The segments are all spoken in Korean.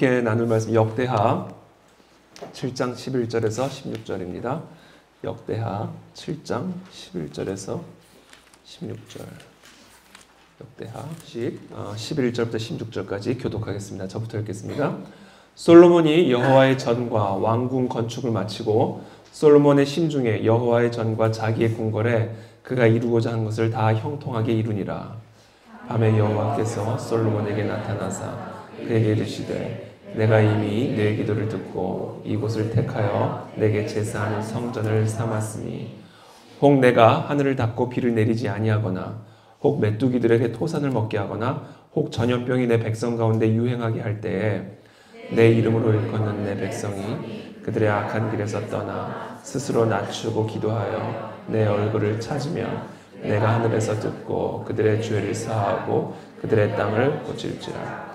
함께 나눌 말씀 역대하 7장 11절에서 16절입니다. 역대하 7장 11절에서 16절. 역대하 11절부터 16절까지 교독하겠습니다. 저부터 읽겠습니다. 솔로몬이 여호와의 전과 왕궁 건축을 마치고 솔로몬의 심중에 여호와의 전과 자기의 궁궐에 그가 이루고자 한 것을 다 형통하게 이루니라. 밤에 여호와께서 솔로몬에게 나타나사 그에게 이르시되 내가 이미 내 기도를 듣고 이곳을 택하여 내게 제사하는 성전을 삼았으니 혹 내가 하늘을 닫고 비를 내리지 아니하거나 혹 메뚜기들에게 토산을 먹게 하거나 혹 전염병이 내 백성 가운데 유행하게 할 때에 내 이름으로 일컫는 내 백성이 그들의 악한 길에서 떠나 스스로 낮추고 기도하여 내 얼굴을 찾으면 내가 하늘에서 듣고 그들의 죄를 사하고 그들의 땅을 고칠지라.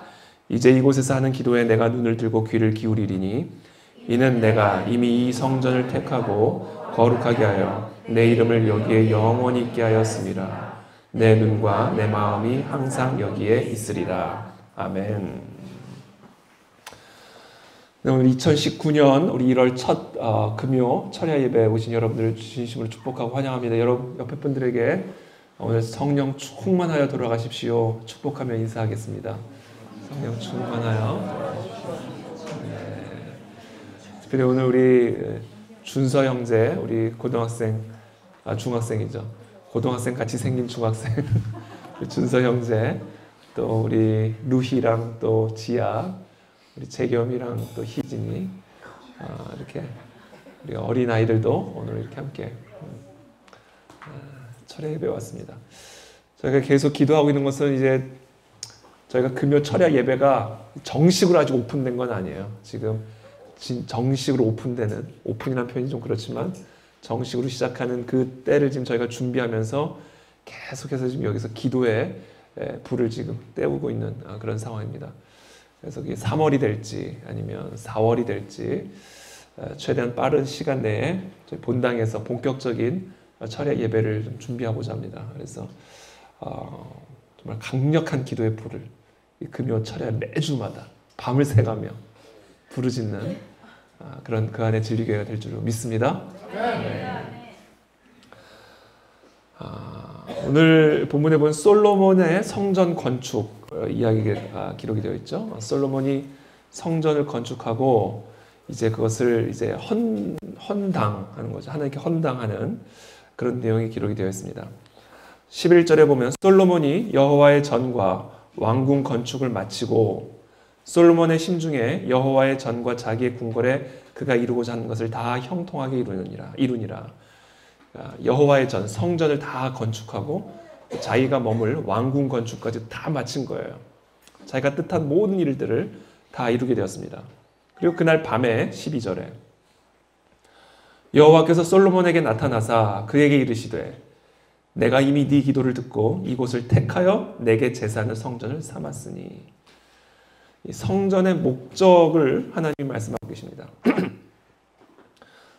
이제 이곳에서 하는 기도에 내가 눈을 들고 귀를 기울이리니 이는 내가 이미 이 성전을 택하고 거룩하게 하여 내 이름을 여기에 영원히 있게 하였음이라. 내 눈과 내 마음이 항상 여기에 있으리라. 아멘. 네, 오늘 2019년 우리 1월 첫 금요 철야 예배 오신 여러분들을 진심으로 축복하고 환영합니다. 여러분 옆에 분들에게 오늘 성령 충만하여 돌아가십시오. 축복하며 인사하겠습니다. 성령 충만하여. 네. 특별히 오늘 우리 준서 형제, 우리 고등학생, 중학생이죠. 고등학생 같이 생긴 중학생 준서 형제, 또 우리 루희랑 또 지아, 우리 재겸이랑 또 희진이, 이렇게 우리 어린 아이들도 오늘 이렇게 함께 철야 예배 왔습니다. 저희가 계속 기도하고 있는 것은 이제 저희가 금요 철야 예배가 정식으로 아직 오픈된 건 아니에요. 지금 정식으로 오픈되는, 오픈이라는 표현이 좀 그렇지만 정식으로 시작하는 그 때를 지금 저희가 준비하면서 계속해서 지금 여기서 기도에 불을 지금 때우고 있는 그런 상황입니다. 그래서 그게 3월이 될지 아니면 4월이 될지 최대한 빠른 시간 내에 저희 본당에서 본격적인 철야 예배를 좀 준비하고자 합니다. 그래서 정말 강력한 기도의 불을 이 금요 철야 매주마다 밤을 새가며 부르짖는 그런 그 안에 진리교회가 될 줄로 믿습니다. 네. 오늘 본문에 보면 솔로몬의 성전 건축 이야기가 기록이 되어 있죠. 솔로몬이 성전을 건축하고 이제 그것을 이제 헌당하는 거죠. 하나님께 헌당하는 그런 내용이 기록이 되어 있습니다. 11절에 보면 솔로몬이 여호와의 전과 왕궁 건축을 마치고 솔로몬의 심중에 여호와의 전과 자기의 궁궐에 그가 이루고자 하는 것을 다 형통하게 이루니라. 여호와의 전, 성전을 다 건축하고 자기가 머물 왕궁 건축까지 다 마친 거예요. 자기가 뜻한 모든 일들을 다 이루게 되었습니다. 그리고 그날 밤에 12절에 여호와께서 솔로몬에게 나타나사 그에게 이르시되 내가 이미 네 기도를 듣고 이곳을 택하여 내게 제사하는 성전을 삼았으니. 이 성전의 목적을 하나님이 말씀하고 계십니다.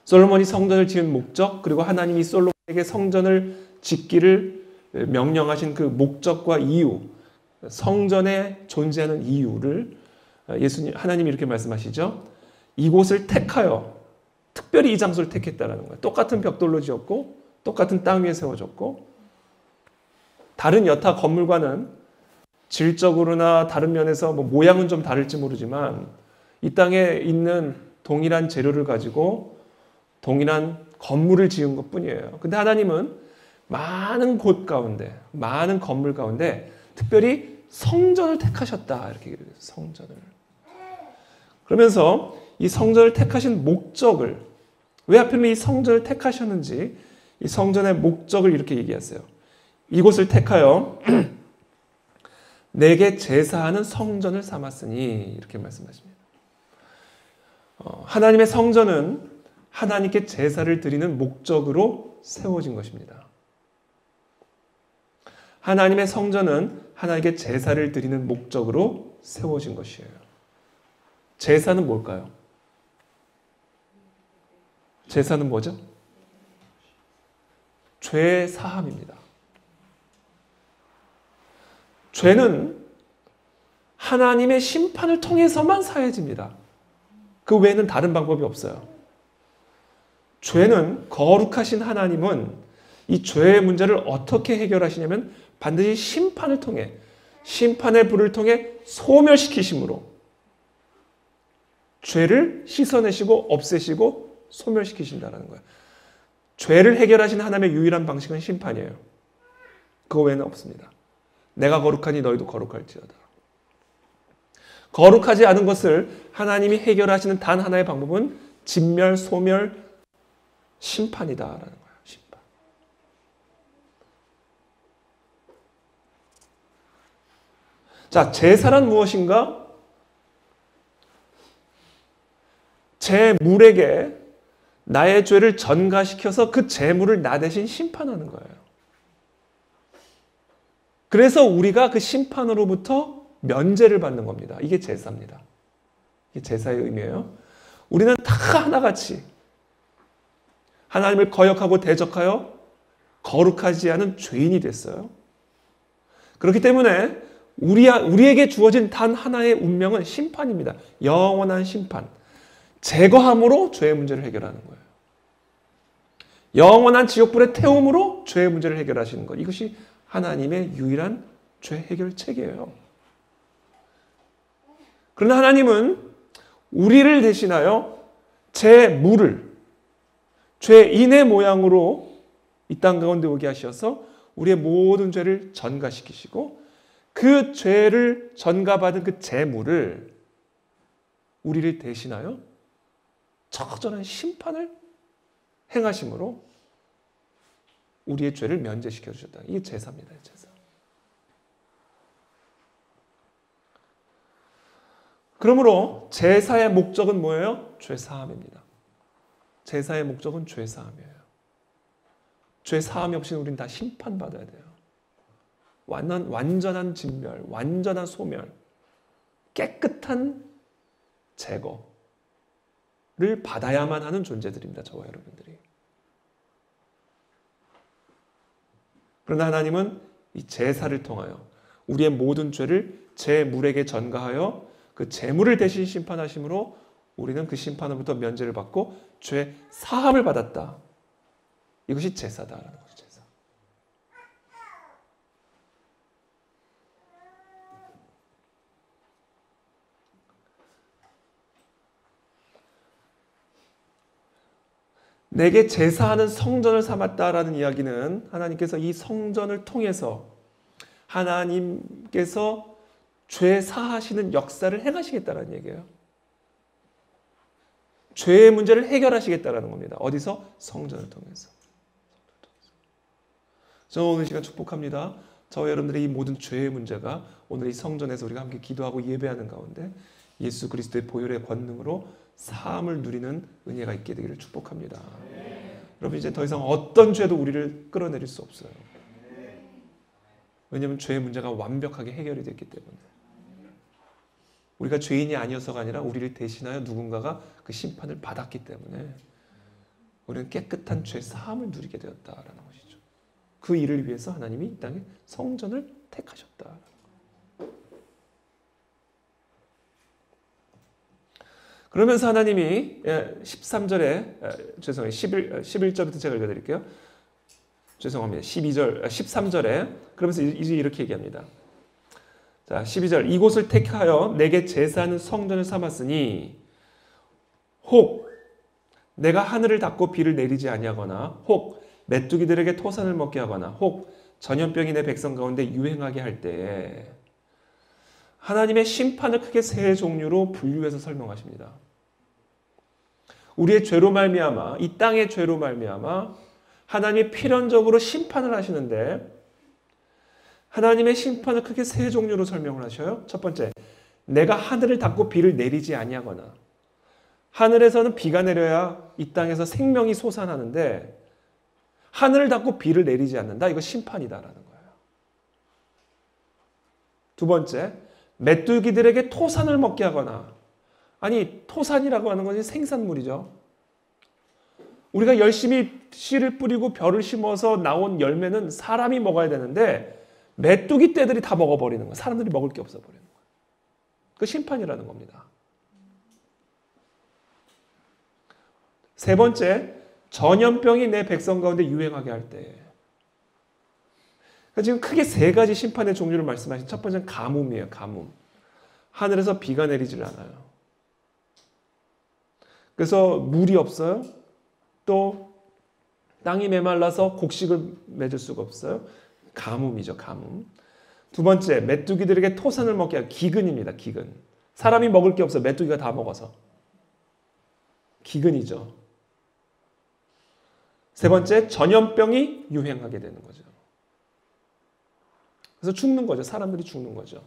솔로몬이 성전을 지은 목적, 그리고 하나님이 솔로몬에게 성전을 짓기를 명령하신 그 목적과 이유, 성전에 존재하는 이유를 하나님이 이렇게 말씀하시죠. 이곳을 택하여, 특별히 이 장소를 택했다라는 거예요. 똑같은 벽돌로 지었고 똑같은 땅 위에 세워졌고 다른 여타 건물과는 질적으로나 다른 면에서 모양은 좀 다를지 모르지만 이 땅에 있는 동일한 재료를 가지고 동일한 건물을 지은 것뿐이에요. 근데 하나님은 많은 곳 가운데, 많은 건물 가운데 특별히 성전을 택하셨다. 이렇게 얘기해요. 성전을. 그러면서 이 성전을 택하신 목적을, 왜 하필이면 이 성전을 택하셨는지 이 성전의 목적을 이렇게 얘기하세요. 이곳을 택하여 내게 제사하는 성전을 삼았으니 이렇게 말씀하십니다. 하나님의 성전은 하나님께 제사를 드리는 목적으로 세워진 것입니다. 하나님의 성전은 하나님께 제사를 드리는 목적으로 세워진 것이에요. 제사는 뭘까요? 제사는 뭐죠? 죄 사함입니다. 죄는 하나님의 심판을 통해서만 사해집니다. 그 외에는 다른 방법이 없어요. 죄는, 거룩하신 하나님은 이 죄의 문제를 어떻게 해결하시냐면 반드시 심판을 통해, 심판의 불을 통해 소멸시키심으로 죄를 씻어내시고 없애시고 소멸시키신다는 거예요. 죄를 해결하신 하나님의 유일한 방식은 심판이에요. 그 외에는 없습니다. 내가 거룩하니 너희도 거룩할지어다. 거룩하지 않은 것을 하나님이 해결하시는 단 하나의 방법은 진멸, 소멸, 심판이다라는 거예요. 심판. 자, 제사란 무엇인가? 제물에게 나의 죄를 전가시켜서 그 제물을 나 대신 심판하는 거예요. 그래서 우리가 그 심판으로부터 면제를 받는 겁니다. 이게 제사입니다. 이게 제사의 의미예요. 우리는 다 하나같이 하나님을 거역하고 대적하여 거룩하지 않은 죄인이 됐어요. 그렇기 때문에 우리에게 주어진 단 하나의 운명은 심판입니다. 영원한 심판. 제거함으로 죄의 문제를 해결하는 거예요. 영원한 지옥불의 태움으로 죄의 문제를 해결하시는 것. 이것이 하나님의 유일한 죄 해결책이에요. 그러나 하나님은 우리를 대신하여 제물을 죄인의 모양으로 이 땅 가운데 오게 하셔서 우리의 모든 죄를 전가시키시고 그 죄를 전가받은 그 제물을 우리를 대신하여 처절한 심판을 행하심으로 우리의 죄를 면제시켜 주셨다. 이게 제사입니다. 제사. 그러므로 제사의 목적은 뭐예요? 죄사함입니다. 제사의 목적은 죄사함이에요. 죄사함이 없이는 우리는 다 심판받아야 돼요. 완전한 진멸, 완전한 소멸, 깨끗한 제거를 받아야만 하는 존재들입니다. 저와 여러분들이. 그러나 하나님은 이 제사를 통하여 우리의 모든 죄를 제물에게 전가하여 그 제물을 대신 심판하심으로 우리는 그 심판으로부터 면제를 받고 죄 사함을 받았다. 이것이 제사다라는 거죠. 제사. 내게 제사하는 성전을 삼았다라는 이야기는 하나님께서 이 성전을 통해서 하나님께서 죄 사하시는 역사를 행하시겠다는 얘기예요. 죄의 문제를 해결하시겠다는 겁니다. 어디서? 성전을 통해서. 저는 오늘 시간 축복합니다. 저와 여러분들의 이 모든 죄의 문제가 오늘 이 성전에서 우리가 함께 기도하고 예배하는 가운데 예수 그리스도의 보혈의 권능으로 사함을 누리는 은혜가 있게 되기를 축복합니다. 여러분 이제 더 이상 어떤 죄도 우리를 끌어내릴 수 없어요. 왜냐하면 죄의 문제가 완벽하게 해결이 됐기 때문에. 우리가 죄인이 아니어서가 아니라 우리를 대신하여 누군가가 그 심판을 받았기 때문에 우리는 깨끗한 죄 사함을 누리게 되었다라는 것이죠. 그 일을 위해서 하나님이 이 땅에 성전을 택하셨다. 그러면서 하나님이 13절에 죄송해요. 11절부터 제가 읽어드릴게요. 죄송합니다. 13절에 그러면서 이제 이렇게 얘기합니다. 자, 12절. 이곳을 택하여 내게 제사하는 성전을 삼았으니 혹 내가 하늘을 닫고 비를 내리지 아니하거나 혹 메뚜기들에게 토산을 먹게 하거나 혹 전염병이 내 백성 가운데 유행하게 할 때에 하나님의 심판을 크게 세 종류로 분류해서 설명하십니다. 우리의 죄로 말미암아 이 땅의 죄로 말미암아 하나님이 필연적으로 심판을 하시는데 하나님의 심판을 크게 세 종류로 설명을 하셔요. 첫 번째, 내가 하늘을 닫고 비를 내리지 아니하거나 하늘에서는 비가 내려야 이 땅에서 생명이 솟아나는데 하늘을 닫고 비를 내리지 않는다. 이거 심판이다라는 거예요. 두 번째, 메뚜기들에게 토산을 먹게 하거나 아니 토산이라고 하는 것이 생산물이죠. 우리가 열심히 씨를 뿌리고 벼를 심어서 나온 열매는 사람이 먹어야 되는데 메뚜기 떼들이 다 먹어버리는 거예요. 사람들이 먹을 게 없어버리는 거예요. 그 심판이라는 겁니다. 세 번째, 전염병이 내 백성 가운데 유행하게 할 때. 지금 크게 세 가지 심판의 종류를 말씀하신 첫 번째는 가뭄이에요. 가뭄. 하늘에서 비가 내리질 않아요. 그래서 물이 없어요. 또 땅이 메말라서 곡식을 맺을 수가 없어요. 가뭄이죠. 가뭄. 두 번째, 메뚜기들에게 토산을 먹게 하는 기근입니다. 기근. 사람이 먹을 게 없어요. 메뚜기가 다 먹어서. 기근이죠. 세 번째, 전염병이 유행하게 되는 거죠. 그래서 죽는 거죠. 사람들이 죽는 거죠.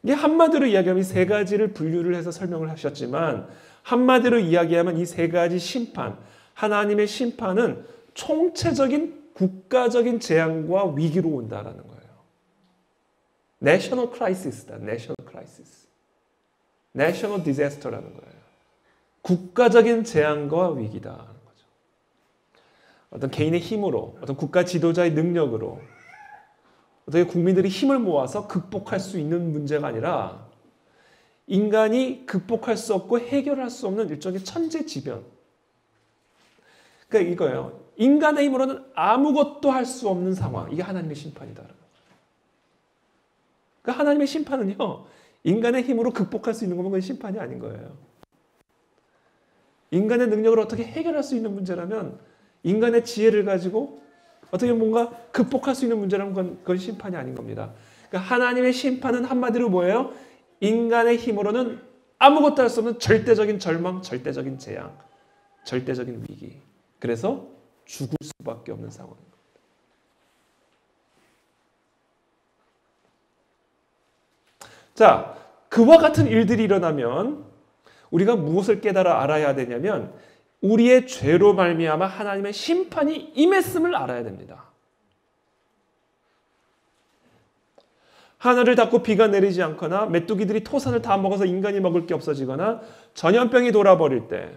이게 한마디로 이야기하면 이 세 가지를 분류를 해서 설명을 하셨지만 한마디로 이야기하면 이 세 가지 심판, 하나님의 심판은 총체적인 국가적인 재앙과 위기로 온다라는 거예요. National Crisis다. National Crisis. National Disaster라는 거예요. 국가적인 재앙과 위기다. 어떤 개인의 힘으로, 어떤 국가 지도자의 능력으로 어떻게 국민들이 힘을 모아서 극복할 수 있는 문제가 아니라 인간이 극복할 수 없고 해결할 수 없는 일종의 천재지변. 그러니까 이거예요. 인간의 힘으로는 아무것도 할 수 없는 상황. 이게 하나님의 심판이다. 그러니까 하나님의 심판은요. 인간의 힘으로 극복할 수 있는 거면 그건 심판이 아닌 거예요. 인간의 능력을 어떻게 해결할 수 있는 문제라면 인간의 지혜를 가지고 어떻게 뭔가 극복할 수 있는 문제라면 그건 심판이 아닌 겁니다. 그러니까 하나님의 심판은 한마디로 뭐예요? 인간의 힘으로는 아무것도 할 수 없는 절대적인 절망, 절대적인 재앙, 절대적인 위기. 그래서 죽을 수밖에 없는 상황입니다. 자, 그와 같은 일들이 일어나면 우리가 무엇을 깨달아 알아야 되냐면 우리의 죄로 말미암아 하나님의 심판이 임했음을 알아야 됩니다. 하늘을 닫고 비가 내리지 않거나 메뚜기들이 토산을 다 먹어서 인간이 먹을 게 없어지거나 전염병이 돌아버릴 때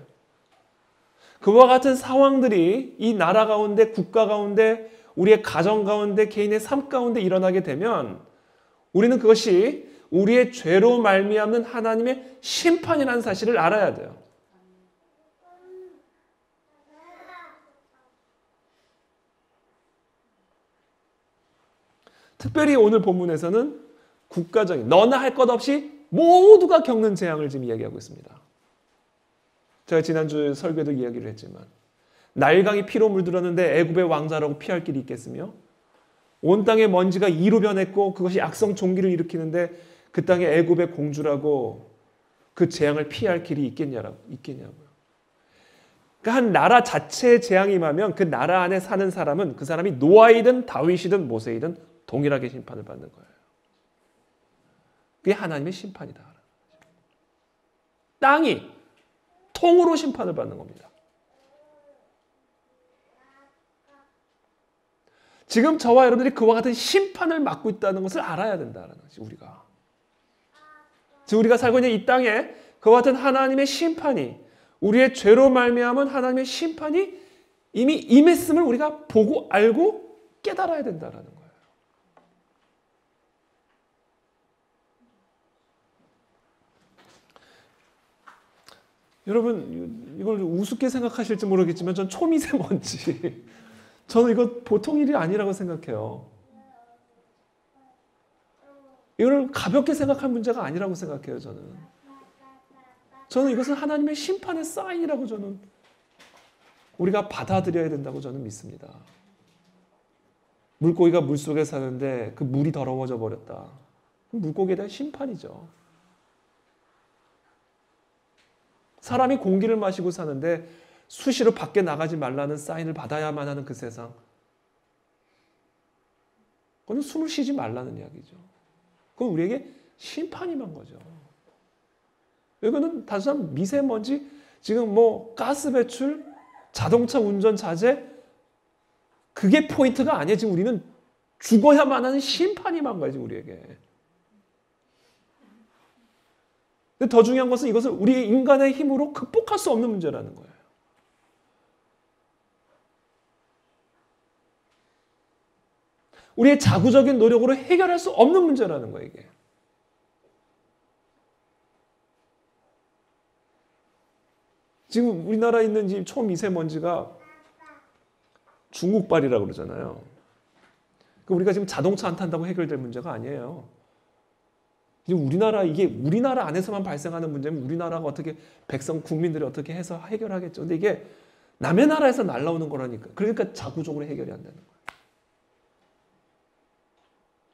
그와 같은 상황들이 이 나라 가운데, 국가 가운데, 우리의 가정 가운데, 개인의 삶 가운데 일어나게 되면 우리는 그것이 우리의 죄로 말미암는 하나님의 심판이라는 사실을 알아야 돼요. 특별히 오늘 본문에서는 국가적인 너나 할 것 없이 모두가 겪는 재앙을 지금 이야기하고 있습니다. 제가 지난주 설교도 이야기를 했지만 나일강이 피로 물들었는데 애굽의 왕자라고 피할 길이 있겠으며 온 땅의 먼지가 이로 변했고 그것이 악성 종기를 일으키는데 그 땅의 애굽의 공주라고 그 재앙을 피할 길이 있겠냐고요. 그러니까 한 나라 자체의 재앙이 임하면 그 나라 안에 사는 사람은 그 사람이 노아이든 다윗이든 모세이든 동일하게 심판을 받는 거예요. 그게 하나님의 심판이다. 땅이 통으로 심판을 받는 겁니다. 지금 저와 여러분들이 그와 같은 심판을 맡고 있다는 것을 알아야 된다는 것이 우리가. 지금 우리가 살고 있는 이 땅에 그와 같은 하나님의 심판이 우리의 죄로 말미암은 하나님의 심판이 이미 임했음을 우리가 보고 알고 깨달아야 된다는 거예요. 여러분 이걸 우습게 생각하실지 모르겠지만 전 초미세먼지 저는 이거 보통 일이 아니라고 생각해요. 이걸 가볍게 생각할 문제가 아니라고 생각해요. 저는 이것은 하나님의 심판의 사인이라고 저는 우리가 받아들여야 된다고 저는 믿습니다. 물고기가 물속에 사는데 그 물이 더러워져 버렸다. 물고기에 대한 심판이죠. 사람이 공기를 마시고 사는데 수시로 밖에 나가지 말라는 사인을 받아야만 하는 그 세상. 그건 숨을 쉬지 말라는 이야기죠. 그건 우리에게 심판이 만 거죠. 이거는 단순한 미세먼지, 지금 뭐 가스 배출, 자동차 운전 자제, 그게 포인트가 아니에요. 지금 우리는 죽어야만 하는 심판이 만 거예요. 지금 우리에게. 근데 더 중요한 것은 이것을 우리 인간의 힘으로 극복할 수 없는 문제라는 거예요. 우리의 자구적인 노력으로 해결할 수 없는 문제라는 거예요, 이게. 지금 우리나라에 있는 이 초미세먼지가 중국발이라고 그러잖아요. 우리가 지금 자동차 안 탄다고 해결될 문제가 아니에요. 이게 우리나라 안에서만 발생하는 문제면 우리나라가 어떻게 국민들이 어떻게 해서 해결하겠죠. 근데 이게 남의 나라에서 날라오는 거라니까. 그러니까 자구적으로 해결이 안 되는 거예요.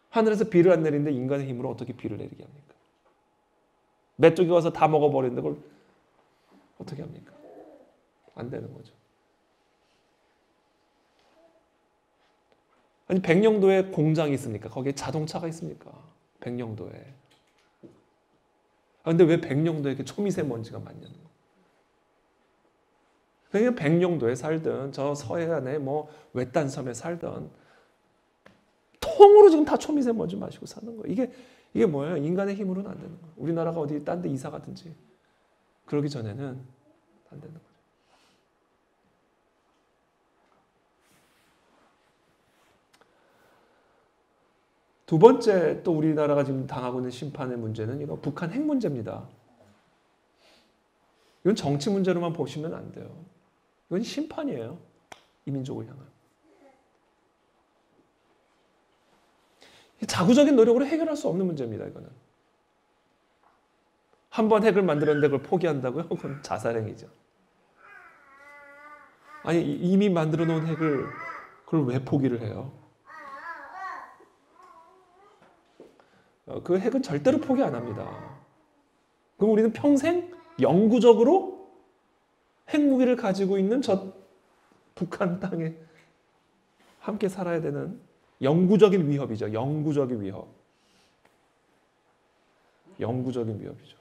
하늘에서 비를 안 내리는데 인간의 힘으로 어떻게 비를 내리게 합니까? 메뚜기 와서 다 먹어버리는데 그걸 어떻게 합니까? 안 되는 거죠. 아니 백령도에 공장이 있습니까? 거기에 자동차가 있습니까? 백령도에. 근데 왜 백령도에 이렇게 초미세먼지가 많냐는 거예요. 그러니까 백령도에 살든 저 서해안에 뭐 외딴 섬에 살든 통으로 지금 다 초미세먼지 마시고 사는 거예요. 이게 뭐예요? 인간의 힘으로는 안 되는 거예요. 우리나라가 어디 딴 데 이사 가든지 그러기 전에는 안 되는 거예요. 두 번째 또 우리나라가 지금 당하고 있는 심판의 문제는 이거 북한 핵 문제입니다. 이건 정치 문제로만 보시면 안 돼요. 이건 심판이에요. 이민족을 향한. 자구적인 노력으로 해결할 수 없는 문제입니다. 이거는. 한 번 핵을 만들었는데 그걸 포기한다고요? 그건 자살행위죠. 아니 이미 만들어 놓은 핵을 그걸 왜 포기를 해요? 그 핵은 절대로 포기 안 합니다. 그럼 우리는 평생 영구적으로 핵무기를 가지고 있는 저 북한 땅에 함께 살아야 되는 영구적인 위협이죠. 영구적인 위협. 영구적인 위협이죠.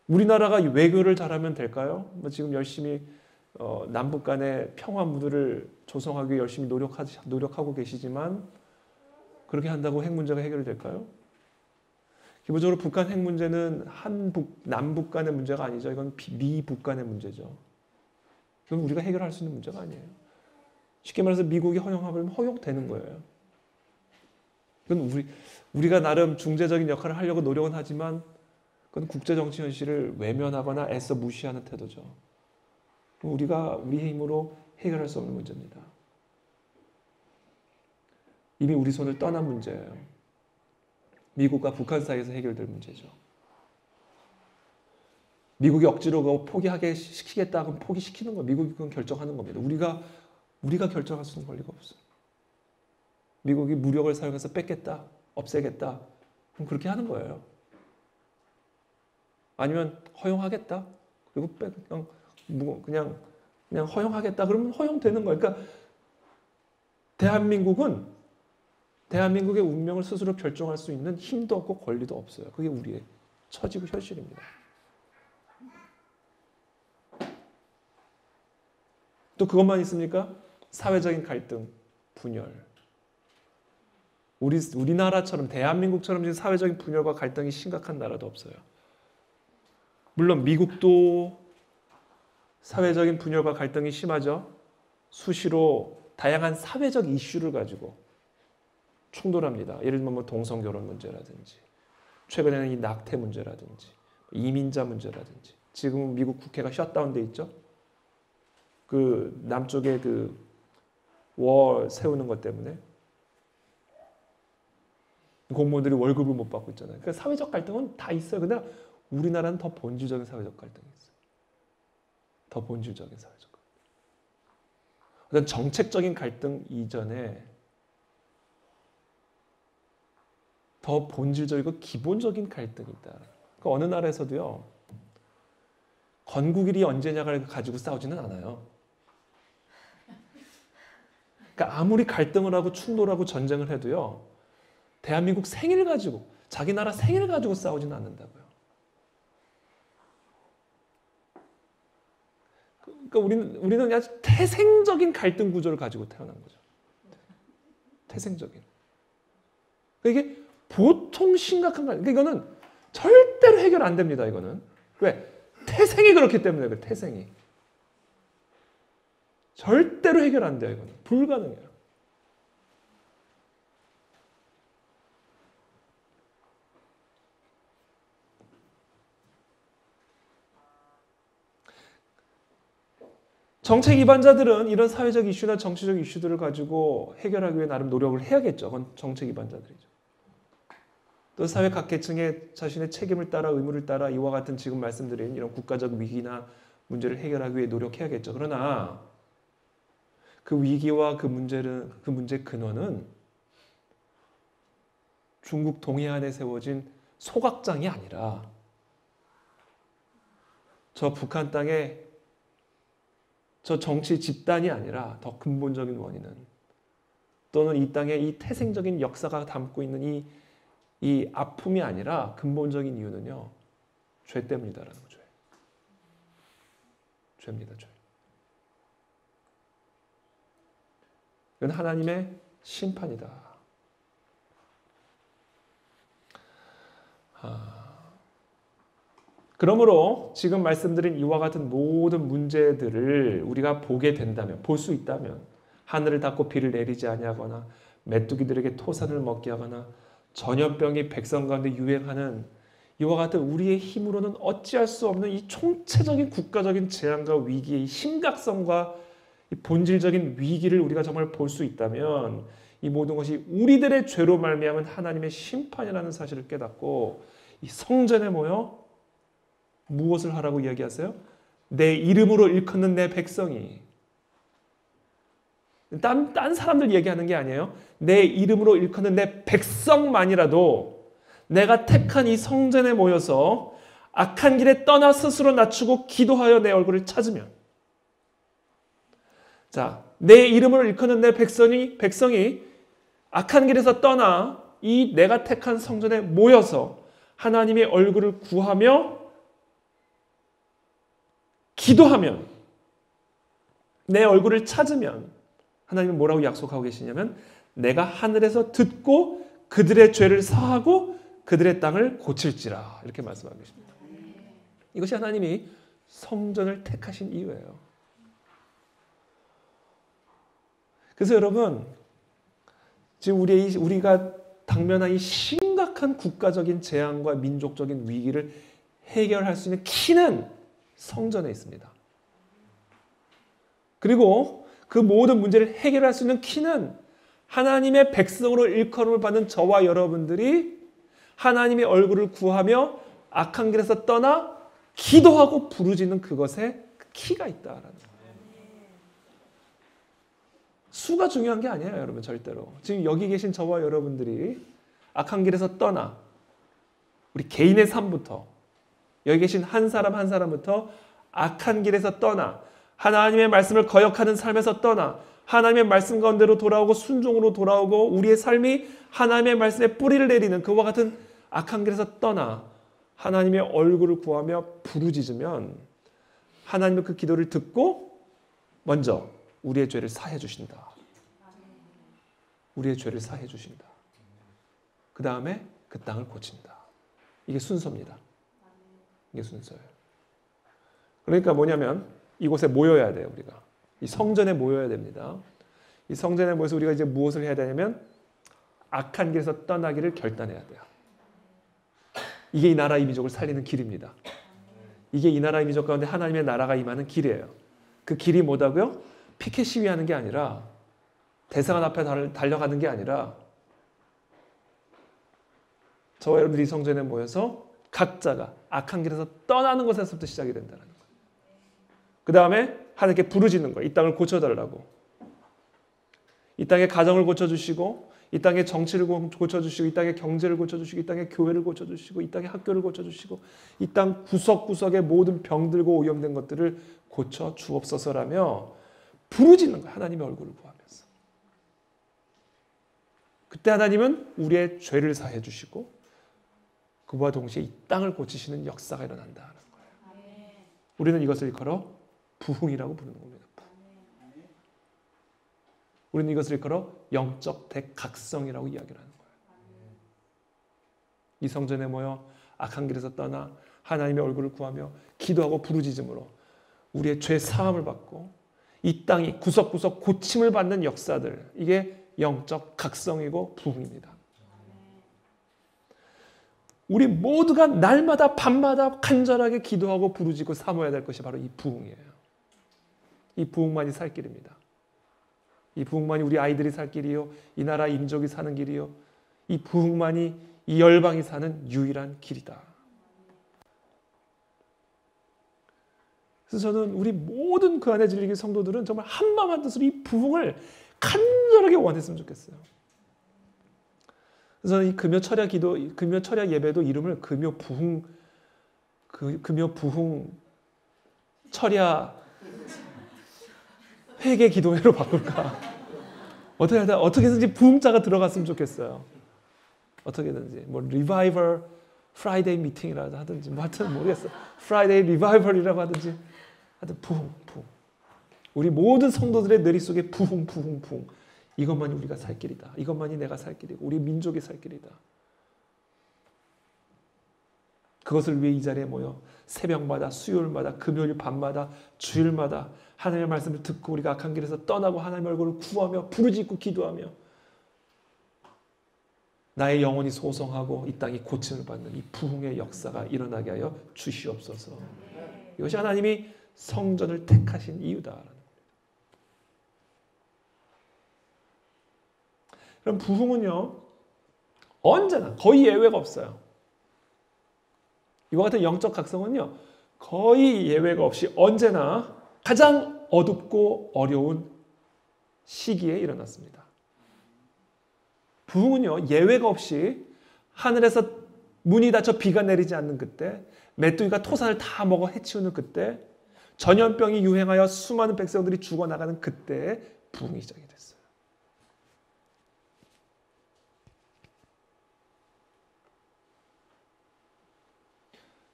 우리나라가 외교를 잘하면 될까요? 지금 열심히 남북 간의 평화 무드를 조성하기 위해 열심히 노력하고 계시지만 그렇게 한다고 핵 문제가 해결이 될까요? 기본적으로 북한 핵 문제는 남북 간의 문제가 아니죠. 이건 미북 간의 문제죠. 그건 우리가 해결할 수 있는 문제가 아니에요. 쉽게 말해서 미국이 허용하면 허용되는 거예요. 그건 우리가 나름 중재적인 역할을 하려고 노력은 하지만 그건 국제정치 현실을 외면하거나 애써 무시하는 태도죠. 우리가 우리의 힘으로 해결할 수 없는 문제입니다. 이미 우리 손을 떠난 문제예요. 미국과 북한 사이에서 해결될 문제죠. 미국이 억지로 그거 포기하게 시키겠다 하면 포기시키는 거 미국이 그건 결정하는 겁니다. 우리가 결정할 수 있는 권리가 없어요. 미국이 무력을 사용해서 뺏겠다, 없애겠다, 그럼 그렇게 하는 거예요. 아니면 허용하겠다, 그리고 그냥 허용하겠다, 그러면 허용되는 거예요. 그러니까 대한민국의 운명을 스스로 결정할 수 있는 힘도 없고 권리도 없어요. 그게 우리의 처지고 현실입니다. 또 그것만 있습니까? 사회적인 갈등, 분열. 우리나라처럼 대한민국처럼 지금 사회적인 분열과 갈등이 심각한 나라도 없어요. 물론 미국도 사회적인 분열과 갈등이 심하죠. 수시로 다양한 사회적 이슈를 가지고 충돌합니다. 예를 들면 동성결혼 문제라든지 최근에는 이 낙태 문제라든지 이민자 문제라든지 지금 미국 국회가 셧다운돼 있죠. 그 남쪽에 그 월 세우는 것 때문에 공무원들이 월급을 못 받고 있잖아요. 그러니까 사회적 갈등은 다 있어요. 근데 우리나라는 더 본질적인 사회적 갈등이 있어요. 더 본질적인 사회적 갈등. 어떤 정책적인 갈등 이전에 더 본질적이고 기본적인 갈등이 있다. 그러니까 어느 나라에서도요. 건국일이 언제냐를 가지고 싸우지는 않아요. 그러니까 아무리 갈등을 하고 충돌하고 전쟁을 해도요. 대한민국 생일 가지고 자기 나라 생일 가지고 싸우지는 않는다고요. 그러니까 우리는 아주 태생적인 갈등 구조를 가지고 태어난 거죠. 태생적인. 그러니까 이게 보통 심각한 갈등. 그러니까 이거는 절대로 해결 안 됩니다. 이거는 왜? 태생이 그렇기 때문에 그래요. 태생이. 절대로 해결 안 돼요. 이거는 불가능해요. 정책 위반자들은 이런 사회적 이슈나 정치적 이슈들을 가지고 해결하기 위해 나름 노력을 해야겠죠. 그건 정책 위반자들이죠. 또 사회 각 계층의 자신의 책임을 따라 의무를 따라 이와 같은 지금 말씀드린 이런 국가적 위기나 문제를 해결하기 위해 노력해야겠죠. 그러나 그 위기와 그 문제의 근원은 중국 동해안에 세워진 소각장이 아니라 저 북한 땅에 저 정치 집단이 아니라 더 근본적인 원인은 또는 이 땅의 이 태생적인 역사가 담고 있는 이 아픔이 아니라 근본적인 이유는요. 죄 때문이다라는 거죠. 죄입니다. 죄. 이건 하나님의 심판이다. 그러므로 지금 말씀드린 이와 같은 모든 문제들을 우리가 보게 된다면, 볼 수 있다면 하늘을 닫고 비를 내리지 아니하거나 메뚜기들에게 토산을 먹게 하거나 전염병이 백성 가운데 유행하는 이와 같은 우리의 힘으로는 어찌할 수 없는 이 총체적인 국가적인 재앙과 위기의 심각성과 이 본질적인 위기를 우리가 정말 볼 수 있다면 이 모든 것이 우리들의 죄로 말미암은 하나님의 심판이라는 사실을 깨닫고 이 성전에 모여 무엇을 하라고 이야기하세요? 내 이름으로 일컫는 내 백성이. 딴 사람들 얘기하는 게 아니에요. 내 이름으로 일컫는 내 백성만이라도 내가 택한 이 성전에 모여서 악한 길에 떠나 스스로 낮추고 기도하여 내 얼굴을 찾으면, 자, 내 이름으로 일컫는 내 백성이 악한 길에서 떠나 이 내가 택한 성전에 모여서 하나님의 얼굴을 구하며 기도하면, 내 얼굴을 찾으면 하나님은 뭐라고 약속하고 계시냐면 내가 하늘에서 듣고 그들의 죄를 사하고 그들의 땅을 고칠지라, 이렇게 말씀하고 계십니다. 이것이 하나님이 성전을 택하신 이유예요. 그래서 여러분, 지금 우리가 당면한 이 심각한 국가적인 재앙과 민족적인 위기를 해결할 수 있는 키는 성전에 있습니다. 그리고 그 모든 문제를 해결할 수 있는 키는 하나님의 백성으로 일컬음을 받는 저와 여러분들이 하나님의 얼굴을 구하며 악한 길에서 떠나 기도하고 부르짖는 그것에 키가 있다라는 거예요. 수가 중요한 게 아니에요, 여러분. 절대로. 지금 여기 계신 저와 여러분들이 악한 길에서 떠나 우리 개인의 삶부터, 여기 계신 한 사람 한 사람부터 악한 길에서 떠나 하나님의 말씀을 거역하는 삶에서 떠나 하나님의 말씀 가운데로 돌아오고 순종으로 돌아오고 우리의 삶이 하나님의 말씀에 뿌리를 내리는 그와 같은 악한 길에서 떠나 하나님의 얼굴을 구하며 부르짖으면 하나님은 그 기도를 듣고 먼저 우리의 죄를 사해 주신다. 우리의 죄를 사해 주신다. 그 다음에 그 땅을 고친다. 이게 순서입니다. 이게 순서예요. 그러니까 뭐냐면 이곳에 모여야 돼요. 우리가 이 성전에 모여야 됩니다. 이 성전에 모여서 우리가 이제 무엇을 해야 되냐면 악한 길에서 떠나기를 결단해야 돼요. 이게 이 나라 이 민족을 살리는 길입니다. 이게 이 나라 이 민족 가운데 하나님의 나라가 임하는 길이에요. 그 길이 뭐다고요? 피켓 시위하는 게 아니라 대사관 앞에 달려가는 게 아니라 저와 여러분들이 성전에 모여서 각자가 악한 길에서 떠나는 것에서부터 시작이 된다는 거예요. 그 다음에 하나님께 부르짖는 거예요. 이 땅을 고쳐달라고. 이 땅의 가정을 고쳐주시고 이 땅의 정치를 고쳐주시고 이 땅의 경제를 고쳐주시고 이 땅의 교회를 고쳐주시고 이 땅의 학교를 고쳐주시고 이 땅 구석구석의 모든 병들고 오염된 것들을 고쳐 주옵소서라며 부르짖는 거예요. 하나님의 얼굴을 구하면서. 그때 하나님은 우리의 죄를 사해 주시고 그와 동시에 이 땅을 고치시는 역사가 일어난다는 거예요. 우리는 이것을 일컬어 부흥이라고 부르는 겁니다. 우리는 이것을 일컬어 영적 대각성이라고 이야기를 하는 거예요. 이 성전에 모여 악한 길에서 떠나 하나님의 얼굴을 구하며 기도하고 부르짖음으로 우리의 죄 사함을 받고 이 땅이 구석구석 고침을 받는 역사들, 이게 영적 각성이고 부흥입니다. 우리 모두가 날마다 밤마다 간절하게 기도하고 부르짖고 사모해야 될 것이 바로 이 부흥이에요. 이 부흥만이 살 길입니다. 이 부흥만이 우리 아이들이 살 길이요, 이 나라 인족이 사는 길이요, 이 부흥만이 이 열방이 사는 유일한 길이다. 그래서 저는 우리 모든 그 안에 진리교 성도들은 정말 한마음 한뜻으로 이 부흥을 간절하게 원했으면 좋겠어요. 그래서 저는 이 금요 철야 예배도 이름을 금요 부흥 철야 회개 기도회로 바꿀까? 어떻게든지 부흥자가 들어갔으면 좋겠어요. 어떻게든지 뭐 리바이벌 프라이데이 미팅이라도 하든지 뭐 하여튼 모르겠어. 프라이데이 리바이벌이라고 하든지 하여튼 부흥. 우리 모든 성도들의 뇌리 속에 부흥. 이것만이 우리가 살 길이다. 이것만이 내가 살 길이고 우리 민족이 살 길이다. 그것을 위해 이 자리에 모여 새벽마다 수요일마다 금요일 밤마다 주일마다 하나님의 말씀을 듣고 우리가 악한 길에서 떠나고 하나님의 얼굴을 구하며 부르짖고 기도하며 나의 영혼이 소성하고 이 땅이 고침을 받는 이 부흥의 역사가 일어나게 하여 주시옵소서. 이것이 하나님이 성전을 택하신 이유다. 그럼 부흥은요, 언제나 거의 예외가 없어요. 이와 같은 영적 각성은요, 거의 예외가 없이 언제나 가장 어둡고 어려운 시기에 일어났습니다. 부흥은요, 예외가 없이 하늘에서 문이 닫혀 비가 내리지 않는 그때, 메뚜기가 토산을 다 먹어 해치우는 그때, 전염병이 유행하여 수많은 백성들이 죽어나가는 그때에 부흥이 시작이 됐어요.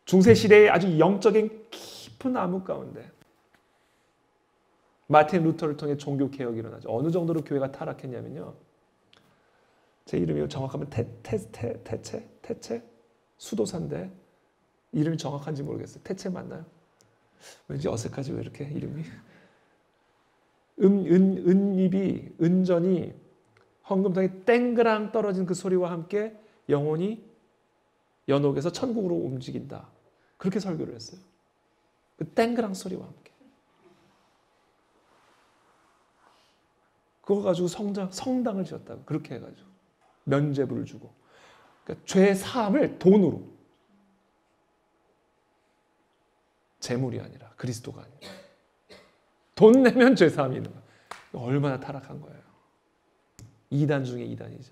중세 시대의 아주 영적인 깊은 암흑 가운데 마틴 루터를 통해 종교 개혁이 일어나죠. 어느 정도로 교회가 타락했냐면요. 제 이름이 정확하면 태체? 수도사인데 이름이 정확한지 모르겠어요. 태체 맞나요? 왠지 어색하지 왜 이렇게 이름이? 은전이 헌금통에 땡그랑 떨어진 그 소리와 함께 영혼이 연옥에서 천국으로 움직인다. 그렇게 설교를 했어요. 그 땡그랑 소리와 함께. 그거 가지고 성당을 지었다고. 그렇게 해가지고. 면죄부를 주고. 그러니까 죄 사함을 돈으로. 재물이 아니라 그리스도가 아니라. 돈 내면 죄 사함이 있는 거예요. 얼마나 타락한 거예요. 2단 중에 2단이죠.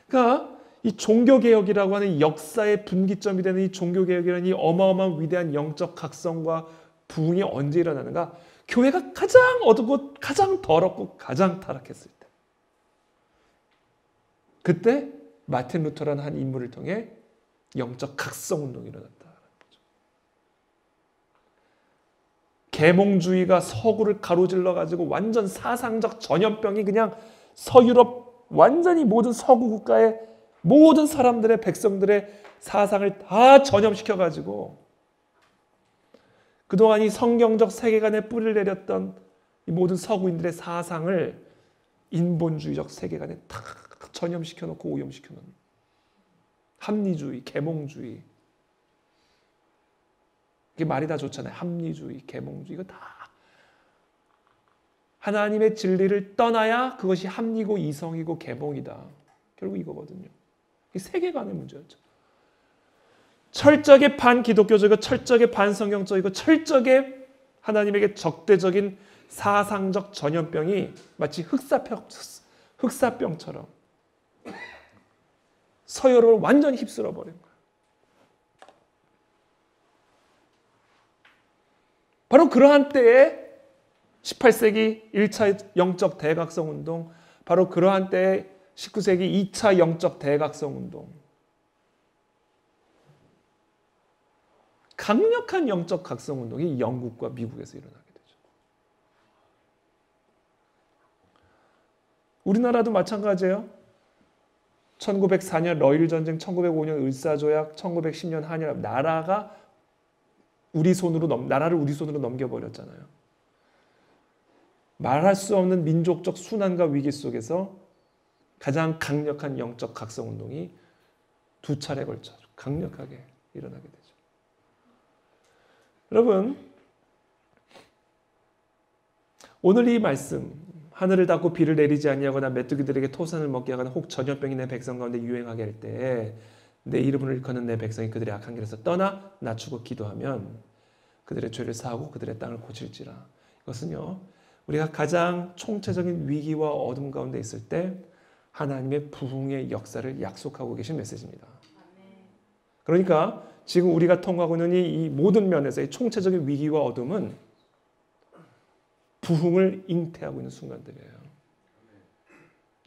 그러니까 이 종교개혁이라고 하는 역사의 분기점이 되는 이 종교개혁이라는 이 어마어마한 위대한 영적 각성과 부흥이 언제 일어나는가? 교회가 가장 어둡고 가장 더럽고 가장 타락했을 때. 그때 마틴 루터라는 한 인물을 통해 영적 각성운동이 일어났다는 거죠. 계몽주의가 서구를 가로질러 가지고 완전 사상적 전염병이 그냥 서유럽 완전히 모든 서구 국가의 모든 사람들의 백성들의 사상을 다 전염시켜가지고 그동안 이 성경적 세계관에 뿌리를 내렸던 이 모든 서구인들의 사상을 인본주의적 세계관에 다 전염시켜놓고 오염시켜놓는 합리주의, 계몽주의. 이게 말이 다 좋잖아요. 합리주의, 계몽주의. 이거 다 하나님의 진리를 떠나야 그것이 합리고 이성이고 계몽이다. 결국 이거거든요. 이 세계관의 문제였죠. 철저하게 반기독교적이고 철저하게 반성경적이고 철저하게 하나님에게 적대적인 사상적 전염병이 마치 흑사병처럼 서유럽을 완전히 휩쓸어 버린 거예요. 바로 그러한 때에 18세기 1차 영적 대각성 운동, 바로 그러한 때에 19세기 2차 영적 대각성 운동. 강력한 영적 각성 운동이 영국과 미국에서 일어나게 되죠. 우리나라도 마찬가지예요. 1904년 러일 전쟁, 1905년 을사조약, 1910년 한일합. 나라를 우리 손으로 넘겨버렸잖아요. 말할 수 없는 민족적 순환과 위기 속에서 가장 강력한 영적 각성 운동이 두 차례에 걸쳐 강력하게 일어나게 되죠. 여러분, 오늘 이 말씀, 하늘을 닫고 비를 내리지 아니하거나 메뚜기들에게 토산을 먹게 하거나 혹 전염병이 내 백성 가운데 유행하게 할 때 내 이름을 일컫는 내 백성이 그들의 악한 길에서 떠나 낮추고 기도하면 그들의 죄를 사하고 그들의 땅을 고칠지라. 이것은요, 우리가 가장 총체적인 위기와 어둠 가운데 있을 때 하나님의 부흥의 역사를 약속하고 계신 메시지입니다. 그러니까 지금 우리가 통과하고 있는 이 모든 면에서의 총체적인 위기와 어둠은 부흥을 잉태하고 있는 순간들이에요.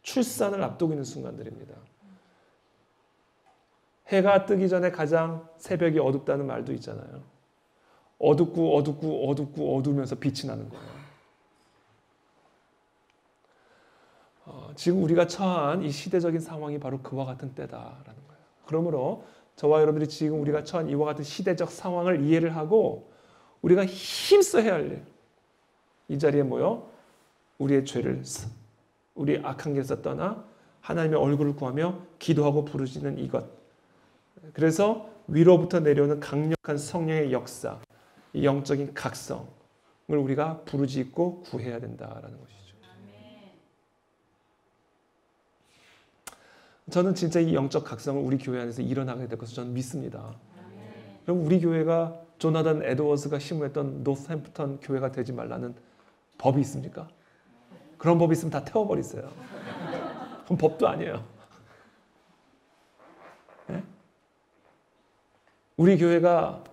출산을 앞두고 있는 순간들입니다. 해가 뜨기 전에 가장 새벽이 어둡다는 말도 있잖아요. 어둡고 어둡고 어둡고 어두우면서 빛이 나는 거예요. 지금 우리가 처한 이 시대적인 상황이 바로 그와 같은 때다라는 거예요. 그러므로 저와 여러분들이 지금 우리가 처한 이와 같은 시대적 상황을 이해를 하고 우리가 힘써 해야 할 일, 이 자리에 모여 우리의 죄를, 우리 악한 길에서 떠나 하나님의 얼굴을 구하며 기도하고 부르짖는 이것. 그래서 위로부터 내려오는 강력한 성령의 역사, 이 영적인 각성을 우리가 부르짖고 구해야 된다라는 것이죠. 저는 진짜 이 영적 각성을 우리 교회 안에서 일어나게 될 것을 저는 믿습니다. 그럼 우리 교회가 조나단 에드워즈가 심무했던 노스햄프턴 교회가 되지 말라는 법이 있습니까? 그런 법이 있으면 다 태워버리세요. 그건 법도 아니에요. 네? 우리 교회가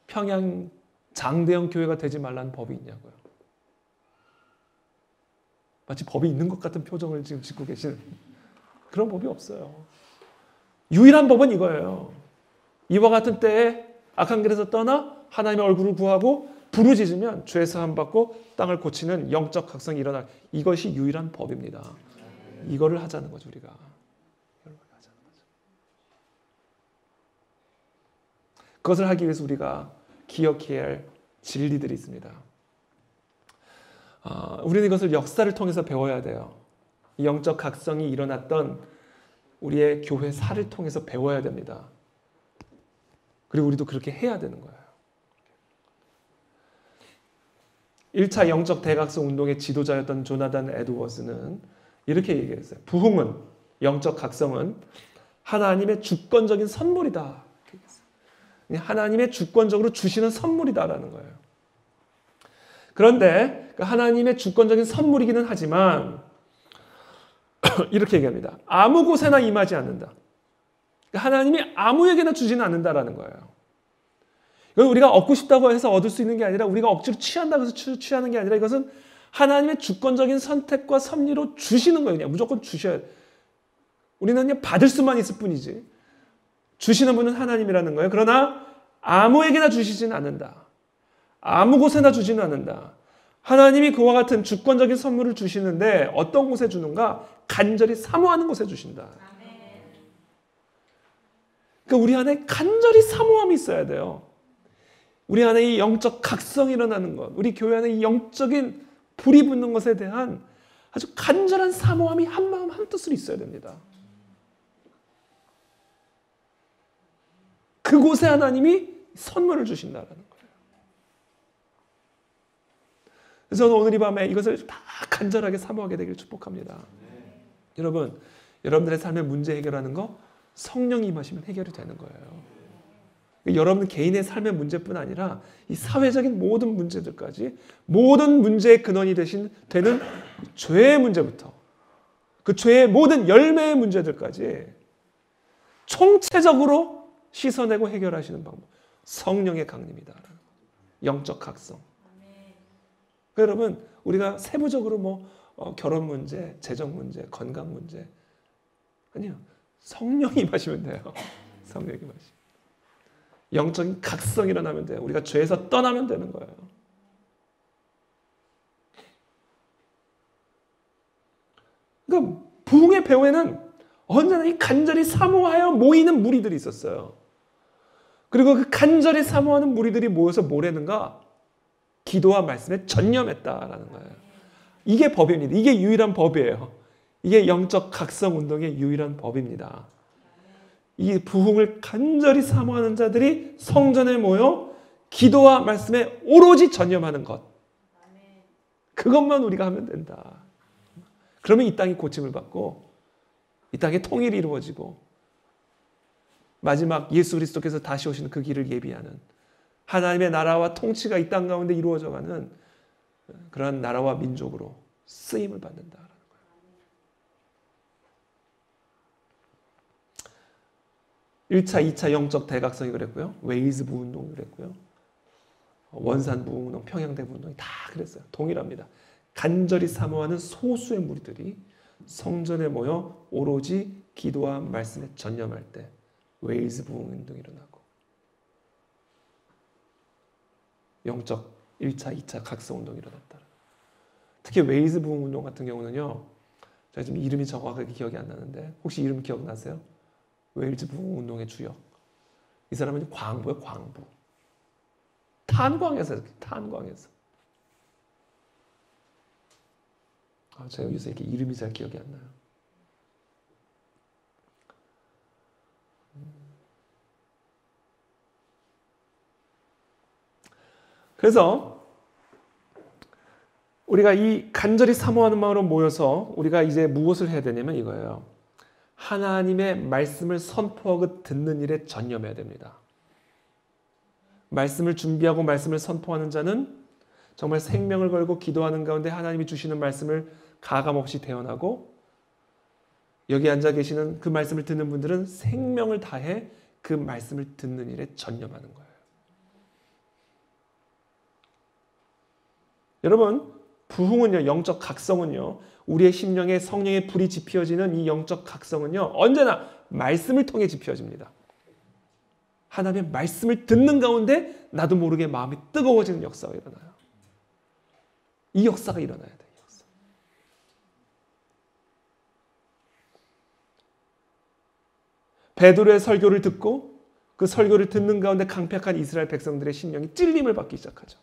평양 장대형 교회가 되지 말라는 법이 있냐고요. 마치 법이 있는 것 같은 표정을 지금 짓고 계시는, 그런 법이 없어요. 유일한 법은 이거예요. 이와 같은 때에 악한 길에서 떠나 하나님의 얼굴을 구하고 부르짖으면 죄 사함 받고 땅을 고치는 영적 각성이 일어날, 이것이 유일한 법입니다. 이거를 하자는 거죠, 우리가. 그것을 하기 위해서 우리가 기억해야 할 진리들이 있습니다. 우리는 이것을 역사를 통해서 배워야 돼요. 영적 각성이 일어났던 우리의 교회사를 통해서 배워야 됩니다. 그리고 우리도 그렇게 해야 되는 거예요. 1차 영적 대각성 운동의 지도자였던 조나단 에드워즈는 이렇게 얘기했어요. 부흥은, 영적 각성은 하나님의 주권적인 선물이다. 하나님의 주권적으로 주시는 선물이다라는 거예요. 그런데 하나님의 주권적인 선물이기는 하지만 이렇게 얘기합니다. 아무 곳에나 임하지 않는다. 하나님이 아무에게나 주지는 않는다라는 거예요. 이건 우리가 얻고 싶다고 해서 얻을 수 있는 게 아니라, 우리가 억지로 취한다고 해서 취하는 게 아니라, 이것은 하나님의 주권적인 선택과 섭리로 주시는 거예요. 그냥 무조건 주셔야 돼요. 우리는 그냥 받을 수만 있을 뿐이지. 주시는 분은 하나님이라는 거예요. 그러나 아무에게나 주시지는 않는다. 아무 곳에나 주지는 않는다. 하나님이 그와 같은 주권적인 선물을 주시는데 어떤 곳에 주는가? 간절히 사모하는 곳에 주신다. 그러니까 우리 안에 간절히 사모함이 있어야 돼요. 우리 안에 이 영적 각성이 일어나는 것, 우리 교회 안에 이 영적인 불이 붙는 것에 대한 아주 간절한 사모함이 한 마음 한 뜻으로 있어야 됩니다. 그곳에 하나님이 선물을 주신다는 거예요. 그래서 저는 오늘 이 밤에 이것을 다 간절하게 사모하게 되기를 축복합니다. 여러분, 여러분들의 삶의 문제 해결하는 거 성령이 임하시면 해결이 되는 거예요. 여러분 개인의 삶의 문제뿐 아니라 이 사회적인 모든 문제들까지, 모든 문제의 근원이 되는 죄의 문제부터 그 죄의 모든 열매의 문제들까지 총체적으로 씻어내고 해결하시는 방법, 성령의 강림이다. 영적 각성. 여러분, 우리가 세부적으로 결혼 문제, 재정 문제, 건강 문제, 아니요, 성령이 임하시면 돼요. 성령이 임하시면. 영적인 각성이 일어나면 돼요. 우리가 죄에서 떠나면 되는 거예요. 그러니까 부흥의 배후에는 언제나 이 간절히 사모하여 모이는 무리들이 있었어요. 그리고 그 간절히 사모하는 무리들이 모여서 뭘 했는가? 기도와 말씀에 전념했다라는 거예요. 이게 법입니다. 이게 유일한 법이에요. 이게 영적 각성 운동의 유일한 법입니다. 이 부흥을 간절히 사모하는 자들이 성전에 모여 기도와 말씀에 오로지 전념하는 것. 그것만 우리가 하면 된다. 그러면 이 땅이 고침을 받고 이 땅에 통일이 이루어지고 마지막 예수 그리스도께서 다시 오시는 그 길을 예비하는 하나님의 나라와 통치가 이 땅 가운데 이루어져가는 그러한 나라와 민족으로 쓰임을 받는다라는 거예요. 1차, 2차 영적 대각성이 그랬고요. 웨일즈 부운동이 그랬고요. 원산 부운동, 평양대 부운동이 다 그랬어요. 동일합니다. 간절히 사모하는 소수의 무리들이 성전에 모여 오로지 기도와 말씀에 전념할 때 웨일즈 부흥운동이 일어나고 영적 1차, 2차 각성운동이 일어났다. 특히 웨일즈 부흥운동 같은 경우는요. 제가 지금 이름이 정확하게 기억이 안 나는데 혹시 이름 기억나세요? 웨일즈 부흥운동의 주역. 이 사람은 광부예요. 광부. 탄광에서 제가 요새 이렇게 이름이 잘 기억이 안 나요. 그래서 우리가 이 간절히 사모하는 마음으로 모여서 우리가 이제 무엇을 해야 되냐면 이거예요. 하나님의 말씀을 선포하고 듣는 일에 전념해야 됩니다. 말씀을 준비하고 말씀을 선포하는 자는 정말 생명을 걸고 기도하는 가운데 하나님이 주시는 말씀을 가감없이 대언하고 여기 앉아 계시는 그 말씀을 듣는 분들은 생명을 다해 그 말씀을 듣는 일에 전념하는 거예요. 여러분, 부흥은요, 영적 각성은요, 우리의 심령에 성령의 불이 지피어지는 이 영적 각성은요, 언제나 말씀을 통해 지피어집니다. 하나님의 말씀을 듣는 가운데 나도 모르게 마음이 뜨거워지는 역사가 일어나요. 이 역사가 일어나야 돼요. 이 역사. 베드로의 설교를 듣고 그 설교를 듣는 가운데 강팍한 이스라엘 백성들의 심령이 찔림을 받기 시작하죠.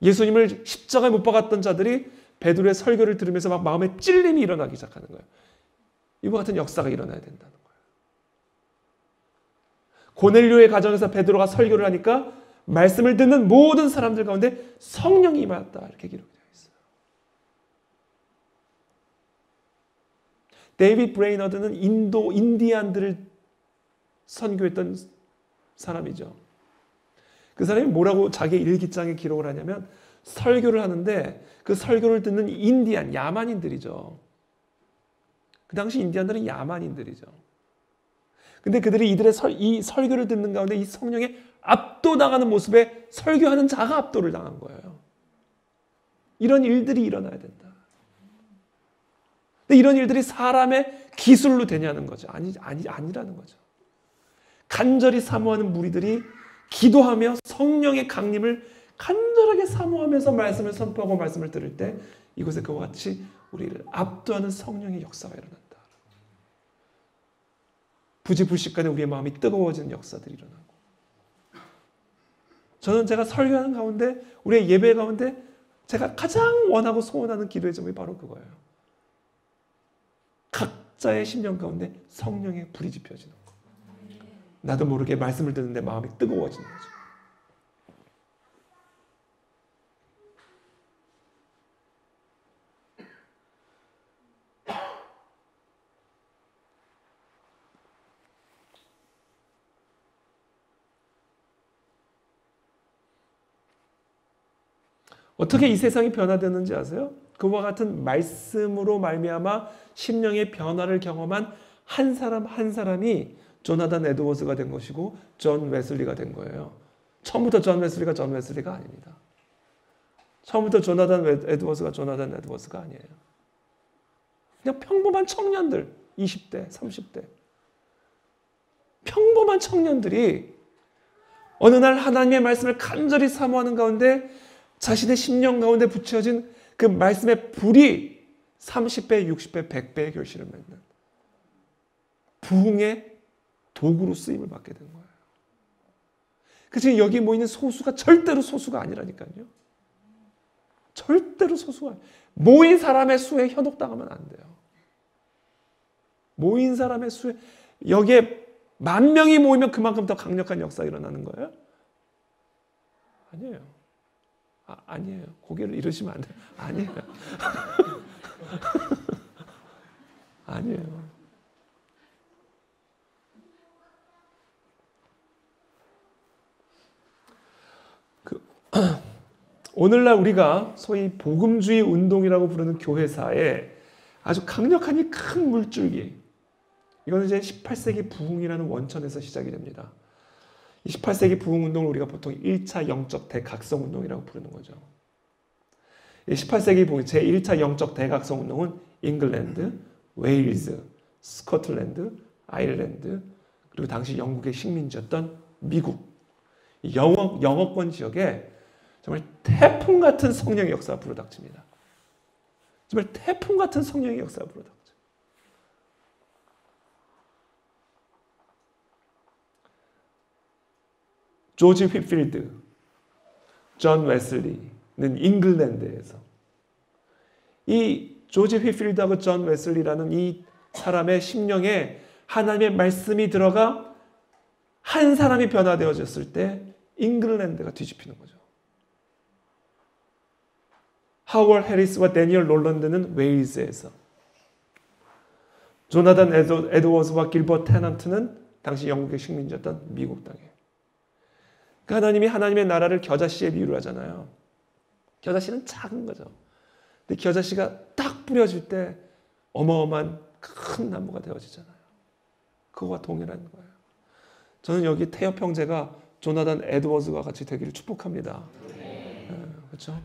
예수님을 십자가에 못 박았던 자들이 베드로의 설교를 들으면서 막 마음에 찔림이 일어나기 시작하는 거예요. 이와 같은 역사가 일어나야 된다는 거예요. 고넬료의 가정에서 베드로가 설교를 하니까 말씀을 듣는 모든 사람들 가운데 성령이 임하였다. 이렇게 기록되어 있어요. 데이비드 브레이너드는 인디안들을 선교했던 사람이죠. 그 사람이 뭐라고 자기 일기장에 기록을 하냐면 설교를 하는데 그 설교를 듣는 인디안, 야만인들이죠. 그 당시 인디안들은 야만인들이죠. 근데 그들이 이 설교를 듣는 가운데 이 성령에 압도당하는 모습에 설교하는 자가 압도를 당한 거예요. 이런 일들이 일어나야 된다. 근데 이런 일들이 사람의 기술로 되냐는 거죠. 아니라는 거죠. 간절히 사모하는 무리들이 기도하며 성령의 강림을 간절하게 사모하면서 말씀을 선포하고 말씀을 들을 때 이곳에 그와 같이 우리를 압도하는 성령의 역사가 일어난다. 부지불식간에 우리의 마음이 뜨거워지는 역사들이 일어나고 저는 제가 설교하는 가운데 우리의 예배 가운데 제가 가장 원하고 소원하는 기도의 점이 바로 그거예요. 각자의 심령 가운데 성령의 불이 지펴지는 거. 나도 모르게 말씀을 듣는데 마음이 뜨거워지는 거죠. 어떻게 이 세상이 변화되는지 아세요? 그와 같은 말씀으로 말미암아 심령의 변화를 경험한 한 사람 한 사람이 조나단 에드워즈가 된 것이고 존 웨슬리가 된 거예요. 처음부터 존 웨슬리가 아닙니다. 처음부터 조나단 에드워즈가 아니에요. 그냥 평범한 청년들, 20대, 30대. 평범한 청년들이 어느 날 하나님의 말씀을 간절히 사모하는 가운데 자신의 심령 가운데 붙여진 그 말씀의 불이 30배, 60배, 100배의 결실을 맺는 부흥의 도구로 쓰임을 받게 된 거예요. 그래서 여기 모이는 소수가 절대로 소수가 아니라니까요. 절대로 소수가 아니에요. 모인 사람의 수에 현혹당하면 안 돼요. 모인 사람의 수에 여기에 10,000명이 모이면 그만큼 더 강력한 역사가 일어나는 거예요? 아니에요. 아니에요. 고개를 이러시면 안 돼요. 아니에요. 아니에요. 오늘날 우리가 소위 복음주의 운동이라고 부르는 교회사에 아주 강력한 큰 물줄기, 이거는 이제 18세기 부흥이라는 원천에서 시작이 됩니다. 이 18세기 부흥 운동을 우리가 보통 1차 영적 대각성 운동이라고 부르는 거죠. 이 18세기 부흥 제1차 영적 대각성 운동은 잉글랜드, 웨일즈, 스코틀랜드, 아일랜드, 그리고 당시 영국의 식민지였던 미국, 이 영어권 지역에 정말 태풍 같은 성령의 역사가 불어닥칩니다. 정말 태풍 같은 성령의 역사가 불어닥쳐요. 조지 휘필드, 존 웨슬리는 잉글랜드에서, 이 조지 휘필드하고 존 웨슬리라는 이 사람의 심령에 하나님의 말씀이 들어가 한 사람이 변화되어졌을 때 잉글랜드가 뒤집히는 거죠. 하월 해리스와 데니얼 롤런드는 웨일즈에서, 조나단 에드워즈와 길버트 테넌트는 당시 영국의 식민지였던 미국 땅에. 그 하나님이 하나님의 나라를 겨자씨에 비유를 하잖아요. 겨자씨는 작은 거죠. 근데 겨자씨가 딱 뿌려질 때 어마어마한 큰 나무가 되어지잖아요. 그거와 동일한 거예요. 저는 여기 태엽 형제가 조나단 에드워즈와 같이 되기를 축복합니다. 그렇죠?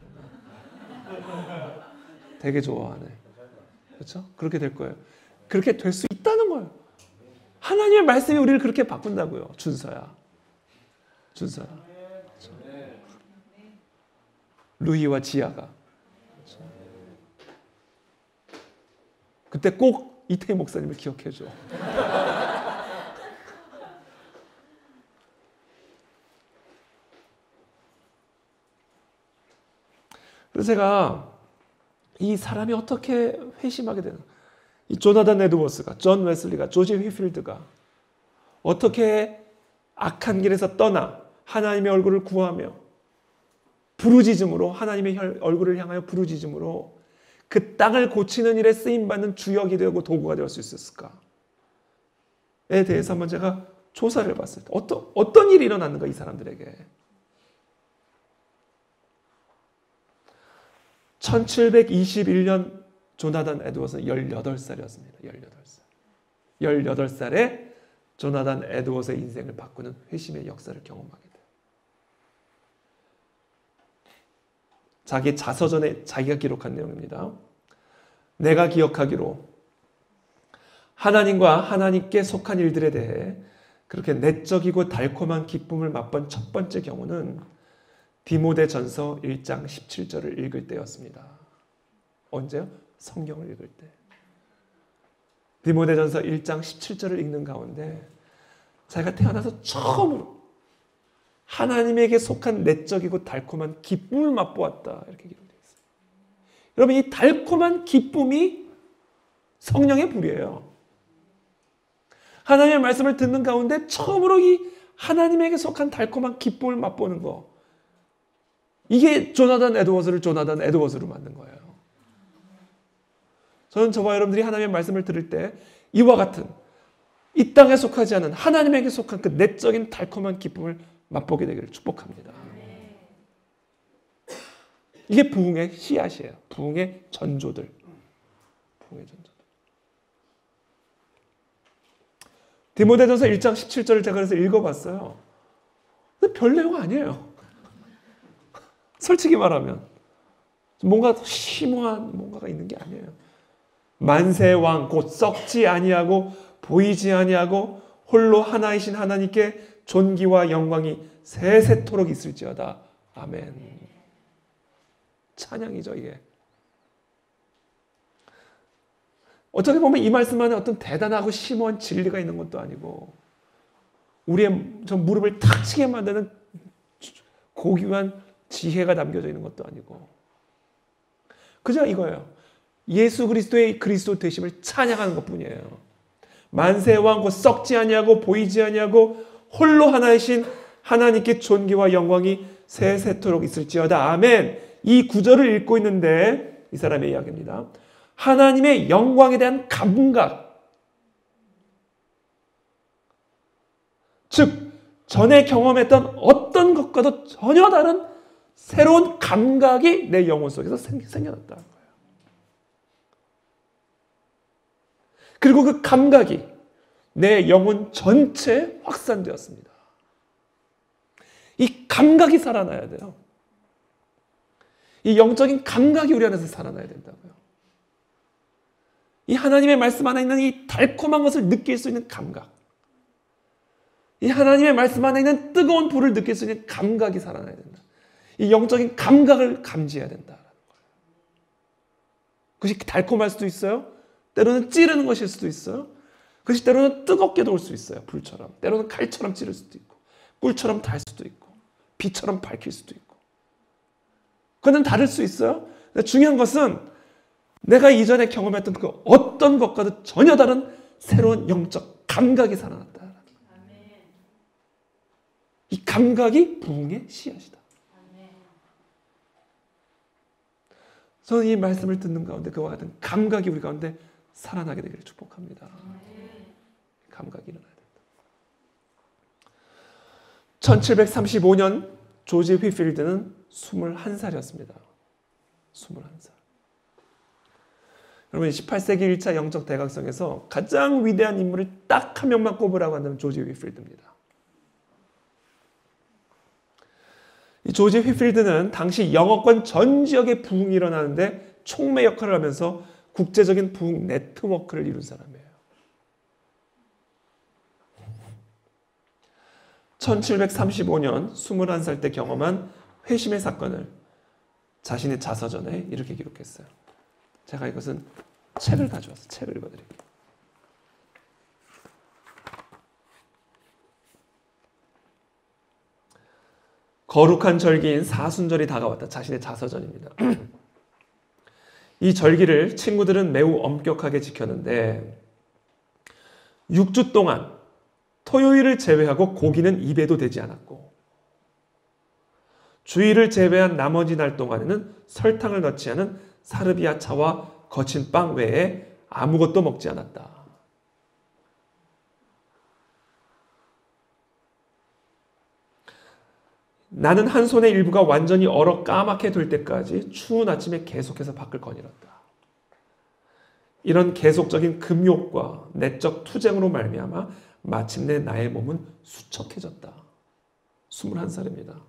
되게 좋아하네. 그렇죠? 그렇게 될 거예요. 그렇게 될 수 있다는 거예요. 하나님의 말씀이 우리를 그렇게 바꾼다고요. 준서야. 그렇죠? 루이와 지아가. 그렇죠? 그때 꼭 이태희 목사님을 기억해 줘. 그래서 제가 이 사람이 어떻게 회심하게 되나, 이 조나단 에드워스가, 존 웨슬리가, 조지 휘필드가 어떻게 악한 길에서 떠나 하나님의 얼굴을 구하며 부르짖음으로, 하나님의 얼굴을 향하여 부르짖음으로 그 땅을 고치는 일에 쓰임받는 주역이 되고 도구가 될 수 있었을까에 대해서 한번 제가 조사를 해봤을 때 어떤 일이 일어났는가, 이 사람들에게. 1721년 조나단 에드워스는 18살이었습니다. 18살. 18살에 조나단 에드워스의 인생을 바꾸는 회심의 역사를 경험하게 돼요. 자기 자서전에 자기가 기록한 내용입니다. 내가 기억하기로 하나님과 하나님께 속한 일들에 대해 그렇게 내적이고 달콤한 기쁨을 맛본 첫 번째 경우는 디모데전서 1장 17절을 읽을 때였습니다. 언제요? 성경을 읽을 때. 디모데전서 1장 17절을 읽는 가운데 자기가 태어나서 처음으로 하나님에게 속한 내적이고 달콤한 기쁨을 맛보았다, 이렇게 기록되어 있어요. 여러분, 이 달콤한 기쁨이 성령의 불이에요. 하나님의 말씀을 듣는 가운데 처음으로 이 하나님에게 속한 달콤한 기쁨을 맛보는 거, 이게 조나단 에드워즈를 조나단 에드워즈로 만든 거예요. 저는 저와 여러분들이 하나님의 말씀을 들을 때 이와 같은 이 땅에 속하지 않은 하나님에게 속한 그 내적인 달콤한 기쁨을 맛보게 되기를 축복합니다. 이게 부흥의 씨앗이에요. 부흥의 전조들. 부흥의 전조들. 디모데전서 1장 17절을 제가 그래서 읽어봤어요. 근데 별 내용 아니에요. 솔직히 말하면 뭔가 심오한 뭔가가 있는 게 아니에요. 만세의 왕 곧 썩지 아니하고 보이지 아니하고 홀로 하나이신 하나님께 존귀와 영광이 세세토록 있을지어다. 아멘. 찬양이죠, 이게. 어떻게 보면 이 말씀 안에 어떤 대단하고 심오한 진리가 있는 것도 아니고 우리의 저 무릎을 탁 치게 만드는 고귀한 지혜가 담겨져 있는 것도 아니고 그저 이거예요. 예수 그리스도의 그리스도 되심을 찬양하는 것뿐이에요. 만세의 왕 곧 썩지 아니하고 보이지 아니하고 홀로 하나이신 하나님께 존귀와 영광이 세세토록 있을지어다. 아멘. 이 구절을 읽고 있는데 이 사람의 이야기입니다. 하나님의 영광에 대한 감각, 즉 전에 경험했던 어떤 것과도 전혀 다른 새로운 감각이 내 영혼 속에서 생겨났다는 거예요. 그리고 그 감각이 내 영혼 전체에 확산되었습니다. 이 감각이 살아나야 돼요. 이 영적인 감각이 우리 안에서 살아나야 된다고요. 이 하나님의 말씀 안에 있는 이 달콤한 것을 느낄 수 있는 감각, 이 하나님의 말씀 안에 있는 뜨거운 불을 느낄 수 있는 감각이 살아나야 된다. 이 영적인 감각을 감지해야 된다라는 거예요. 그것이 달콤할 수도 있어요. 때로는 찌르는 것일 수도 있어요. 그것이 때로는 뜨겁게도 올 수 있어요. 불처럼. 때로는 칼처럼 찌를 수도 있고, 꿀처럼 달 수도 있고, 비처럼 밝힐 수도 있고. 그건 다를 수 있어요. 근데 중요한 것은 내가 이전에 경험했던 그 어떤 것과도 전혀 다른 새로운 영적 감각이 살아났다. 이 감각이 부흥의 씨앗이다. 저는 이 말씀을 듣는 가운데 그와 같은 감각이 우리 가운데 살아나게 되기를 축복합니다. 감각이 일어나야 된다. 1735년 조지 휘필드는 21살이었습니다. 21살. 여러분 18세기 1차 영적 대각성에서 가장 위대한 인물을 딱 한 명만 꼽으라고 한다면 조지 휘필드입니다. 이 조지 휘필드는 당시 영어권 전 지역에 부흥이 일어나는데 촉매 역할을 하면서 국제적인 부흥 네트워크를 이룬 사람이에요. 1735년 21살 때 경험한 회심의 사건을 자신의 자서전에 이렇게 기록했어요. 제가 이것은 책을 가져와서 책을 읽어드릴게요. 거룩한 절기인 사순절이 다가왔다. 자신의 자서전입니다. 이 절기를 친구들은 매우 엄격하게 지켰는데 6주 동안 토요일을 제외하고 고기는 입에도 대지 않았고 주일을 제외한 나머지 날 동안에는 설탕을 넣지 않은 사르비아 차와 거친 빵 외에 아무것도 먹지 않았다. 나는 한 손의 일부가 완전히 얼어 까맣게 될 때까지 추운 아침에 계속해서 밖을 거닐었다. 이런 계속적인 금욕과 내적 투쟁으로 말미암아 마침내 나의 몸은 수척해졌다. 21살입니다.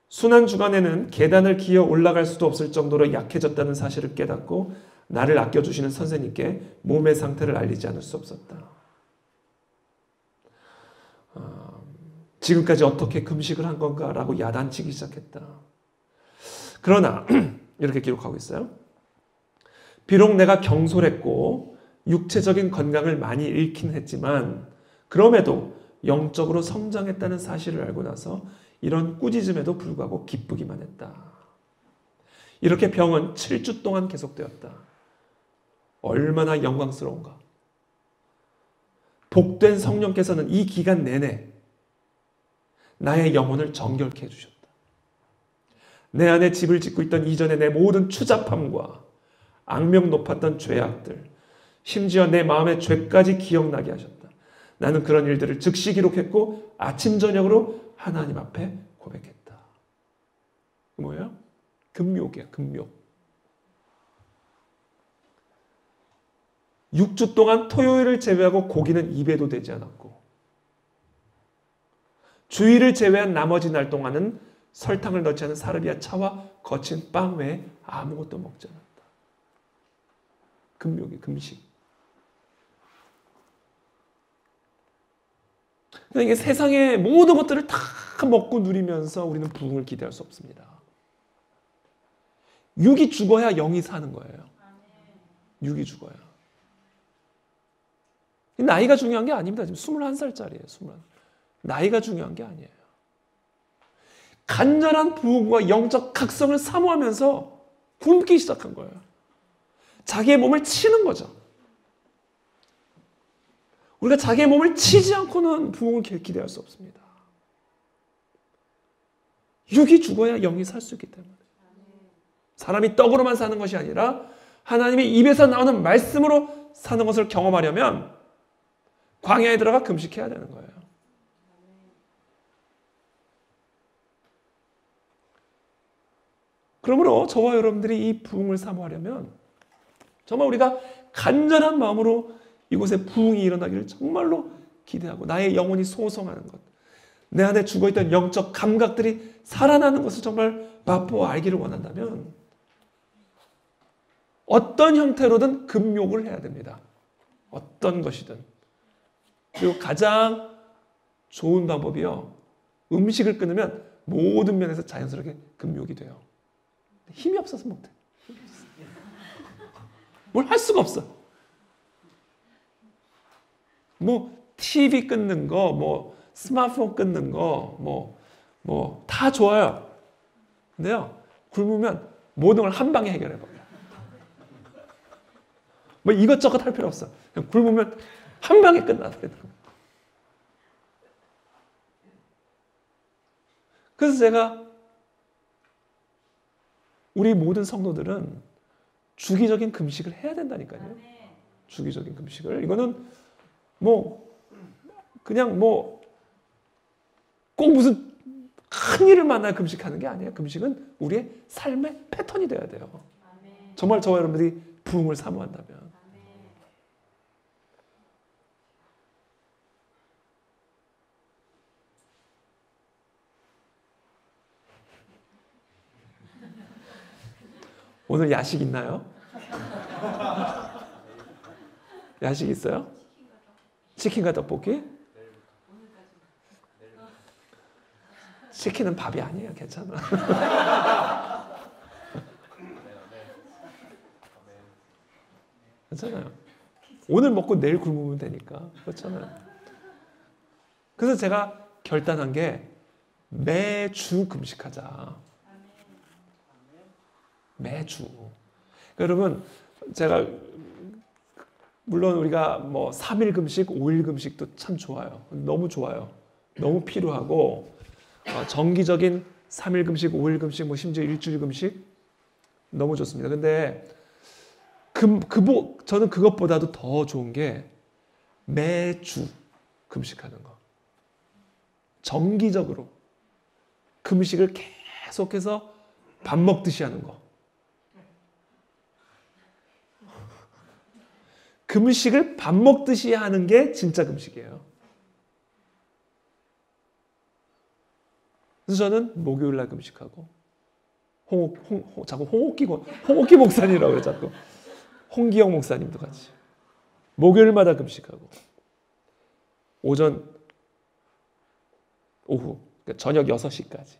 순환주간에는 계단을 기어 올라갈 수도 없을 정도로 약해졌다는 사실을 깨닫고 나를 아껴주시는 선생님께 몸의 상태를 알리지 않을 수 없었다. 지금까지 어떻게 금식을 한 건가? 라고 야단치기 시작했다. 그러나 이렇게 기록하고 있어요. 비록 내가 경솔했고 육체적인 건강을 많이 잃긴 했지만 그럼에도 영적으로 성장했다는 사실을 알고 나서 이런 꾸짖음에도 불구하고 기쁘기만 했다. 이렇게 병은 7주 동안 계속되었다. 얼마나 영광스러운가. 복된 성령께서는 이 기간 내내 나의 영혼을 정결케 해주셨다. 내 안에 집을 짓고 있던 이전에 내 모든 추잡함과 악명 높았던 죄악들, 심지어 내 마음의 죄까지 기억나게 하셨다. 나는 그런 일들을 즉시 기록했고 아침 저녁으로 하나님 앞에 고백했다. 뭐예요? 금욕이야, 금욕. 6주 동안 토요일을 제외하고 고기는 입에도 대지 않았고 주일을 제외한 나머지 날 동안은 설탕을 넣지 않은 사르비아 차와 거친 빵 외에 아무것도 먹지 않았다. 금욕이, 금식. 그러니까 이게 세상의 모든 것들을 다 먹고 누리면서 우리는 부흥을 기대할 수 없습니다. 육이 죽어야 영이 사는 거예요. 육이 죽어야. 나이가 중요한 게 아닙니다. 지금 21살짜리예요. 21. 나이가 중요한 게 아니에요. 간절한 부흥과 영적 각성을 사모하면서 굶기 시작한 거예요. 자기의 몸을 치는 거죠. 우리가 자기의 몸을 치지 않고는 부흥을 기대할 수 없습니다. 육이 죽어야 영이 살 수 있기 때문에. 사람이 떡으로만 사는 것이 아니라 하나님의 입에서 나오는 말씀으로 사는 것을 경험하려면 광야에 들어가 금식해야 되는 거예요. 그러므로 저와 여러분들이 이 부흥을 사모하려면 정말 우리가 간절한 마음으로 이곳에 부흥이 일어나기를 정말로 기대하고 나의 영혼이 소성하는 것, 내 안에 죽어있던 영적 감각들이 살아나는 것을 정말 맛보아 알기를 원한다면 어떤 형태로든 금욕을 해야 됩니다. 어떤 것이든. 그리고 가장 좋은 방법이요. 음식을 끊으면 모든 면에서 자연스럽게 금욕이 돼요. 힘이 없어서 못해. 뭘 할 수가 없어. 뭐 TV 끊는 거, 뭐 스마트폰 끊는 거, 뭐 다 좋아요. 근데요, 굶으면 모든 걸 한 방에 해결해 버려요. 뭐 이것저것 할 필요 없어. 그냥 굶으면 한 방에 끝나버려요. 그래서 제가 우리 모든 성도들은 주기적인 금식을 해야 된다니까요. 주기적인 금식을. 이거는 그냥 꼭 무슨 큰 일을 만나야 금식하는 게 아니에요. 금식은 우리의 삶의 패턴이 돼야 돼요. 정말 저와 여러분들이 부흥을 사모한다면. 오늘 야식 있나요? 야식 있어요? 치킨과 떡볶이? 치킨은 밥이 아니에요. 괜찮아. 괜찮아요. 오늘 먹고 내일 굶으면 되니까. 그렇잖아요. 그래서 제가 결단한 게 매주 금식하자. 매주. 여러분, 제가 물론 우리가 3일 금식, 5일 금식도 참 좋아요. 너무 좋아요. 너무 필요하고 정기적인 3일 금식, 5일 금식, 심지어 일주일 금식 너무 좋습니다. 근데 저는 그것보다도 더 좋은 게 매주 금식하는 거. 정기적으로 금식을 계속해서 밥 먹듯이 하는 거. 금식을 밥 먹듯이 하는 게 진짜 금식이에요. 그래서 저는 목요일 날 금식하고 자꾸 홍옥기 목사님이라고 그래 자꾸. 홍기영 목사님도 같이. 목요일마다 금식하고. 오전, 오후, 그러니까 저녁 6시까지.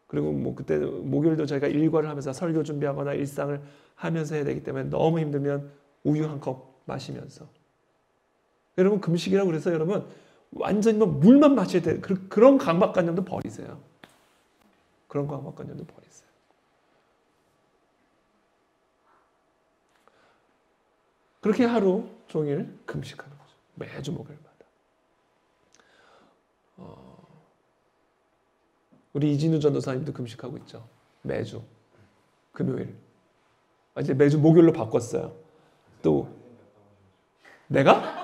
그리고 그때 목요일도 저희가 일과를 하면서 설교 준비하거나 일상을 하면서 해야 되기 때문에 너무 힘들면 우유 한 컵 마시면서. 여러분 금식이라고 그래서 여러분 완전히 물만 마셔야 돼. 그런 강박관념도 버리세요. 그런 강박관념도 버리세요. 그렇게 하루 종일 금식하는 거죠. 매주 목요일마다. 우리 이진우 전도사님도 금식하고 있죠. 매주 금요일. 이제 매주 목요일로 바꿨어요. 또 내가?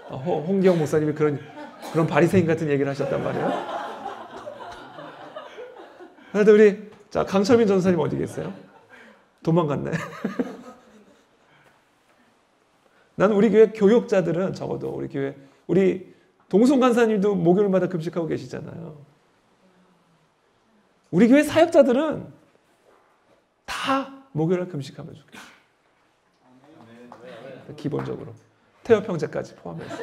홍기영 목사님이 그런 바리새인 같은 얘기를 하셨단 말이에요. 그런데 우리 강철민 전도사님 어디 계세요? 도망갔네. 나는 우리 교회 교역자들은 적어도 우리 동순 간사님도 목요일마다 금식하고 계시잖아요. 우리 교회 사역자들은 다 목요일에 금식하면 좋겠어요. 기본적으로 태엽 형제까지 포함해서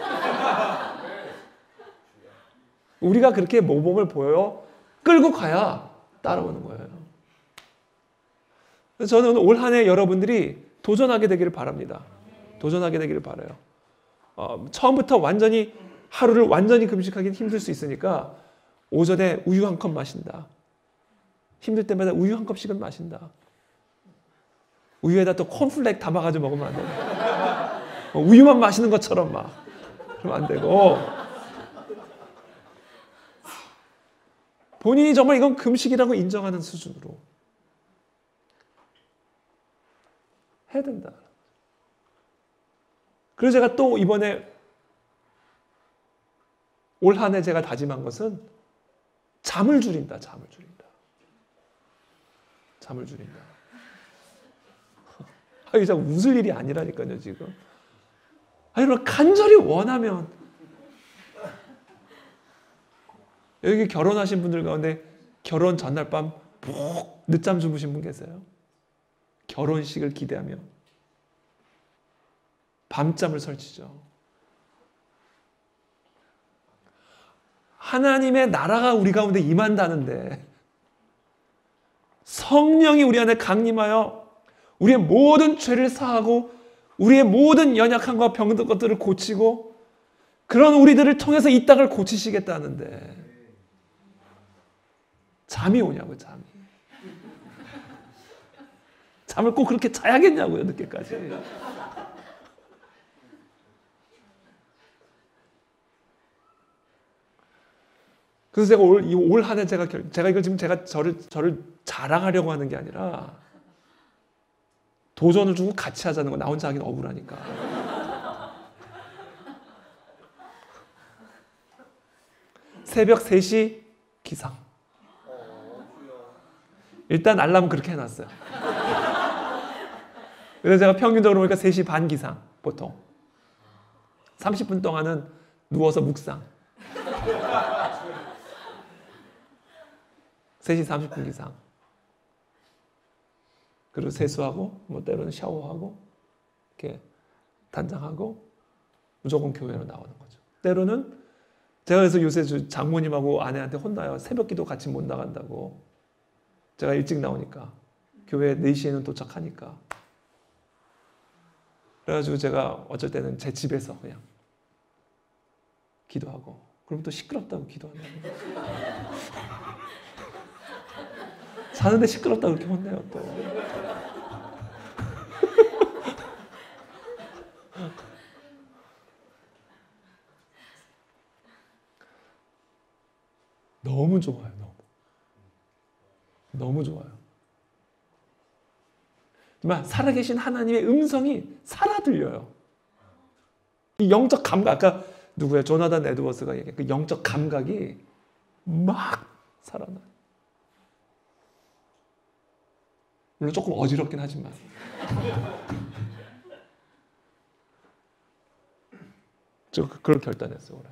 우리가 그렇게 모범을 보여 끌고 가야 따라오는 거예요. 그래서 저는 올 한 해 여러분들이 도전하게 되기를 바랍니다. 도전하게 되기를 바라요. 처음부터 하루를 완전히 금식하기는 힘들 수 있으니까 오전에 우유 한 컵 마신다. 힘들 때마다 우유 한 컵씩은 마신다. 우유에다 또 콘플렉 담아가지고 먹으면 안 돼요. 우유만 마시는 것처럼 막 그러면 안 되고 본인이 정말 이건 금식이라고 인정하는 수준으로 해야 된다. 그래서 제가 또 이번에 올 한 해 제가 다짐한 것은 잠을 줄인다. 잠을 줄인다. 잠을 줄인다. 이게 자꾸 웃을 일이 아니라니까요, 지금. 여러분, 간절히 원하면. 여기 결혼하신 분들 가운데 결혼 전날 밤 푹 늦잠 주무신 분 계세요? 결혼식을 기대하며. 밤잠을 설치죠. 하나님의 나라가 우리 가운데 임한다는데 성령이 우리 안에 강림하여 우리의 모든 죄를 사하고 우리의 모든 연약함과 병든 것들을 고치고 그런 우리들을 통해서 이 땅을 고치시겠다는데 잠이 오냐고요. 잠을 꼭 그렇게 자야겠냐고요. 늦게까지. 그래서 제가 올 한 해 제가 이걸 지금 제가 저를 자랑하려고 하는 게 아니라 도전을 주고 같이 하자는 거. 나 혼자 하긴 억울하니까. 새벽 3시 기상. 일단 알람은 그렇게 해놨어요. 그래서 제가 평균적으로 보니까 3시 반 기상 보통. 30분 동안은 누워서 묵상. 3시 30분 기상. 그리고 세수하고 뭐 때로는 샤워하고 이렇게 단장하고 무조건 교회로 나오는 거죠. 때로는 제가 그래서 요새 장모님하고 아내한테 혼나요. 새벽 기도 같이 못 나간다고. 제가 일찍 나오니까. 교회 4시에는 도착하니까. 그래가지고 제가 어쩔 때는 제 집에서 그냥 기도하고 그럼 또 시끄럽다고 기도한다고. 사는데 시끄럽다고 그렇게 혼내요 또. 너무 좋아요. 너무 좋아요. 정말 살아계신 하나님의 음성이 살아 들려요. 이 영적 감각, 아까 누구야? 조나단 에드워스가 얘기한 그 영적 감각이 막 살아나요. 물론 조금 어지럽긴 하지만. 저 그걸 결단했어요.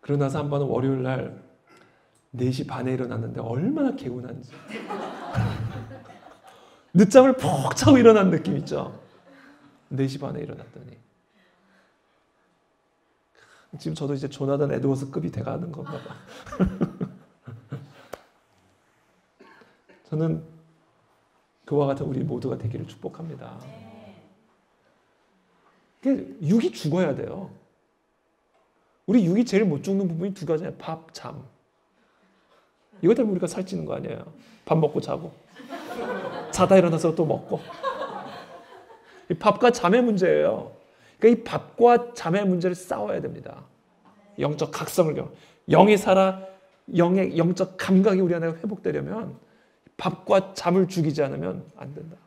그러고 나서 한 번은 월요일 날 4시 반에 일어났는데 얼마나 개운한지. 늦잠을 푹 자고 일어난 느낌 있죠? 4시 반에 일어났더니. 지금 저도 이제 조나단 에드워스급이 돼가는 건가 봐. 저는 그와 같은 우리 모두가 되기를 축복합니다. 육이 죽어야 돼요. 우리 육이 제일 못 죽는 부분이 2가지예요. 밥, 잠. 이것 때문에 우리가 살찌는 거 아니에요. 밥 먹고 자고. 자다 일어나서 또 먹고. 이 밥과 잠의 문제예요. 그러니까 이 밥과 잠의 문제를 싸워야 됩니다. 영적 각성을 영이 살아 영의 영적 감각이 우리 안에 회복되려면 밥과 잠을 죽이지 않으면 안 된다.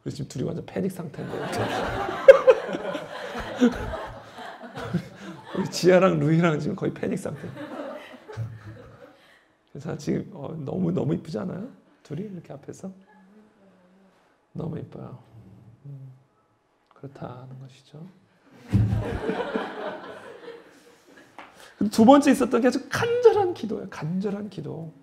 우리 지금 둘이 완전 패닉 상태인데. 우리 지아랑 루이랑 지금 거의 패닉 상태. 그래서 지금 너무 이쁘지 않아요? 둘이 이렇게 앞에서 너무 이뻐요. 그렇다는 것이죠. 두 번째 있었던 게 아주 간절한 기도예요. 간절한 기도.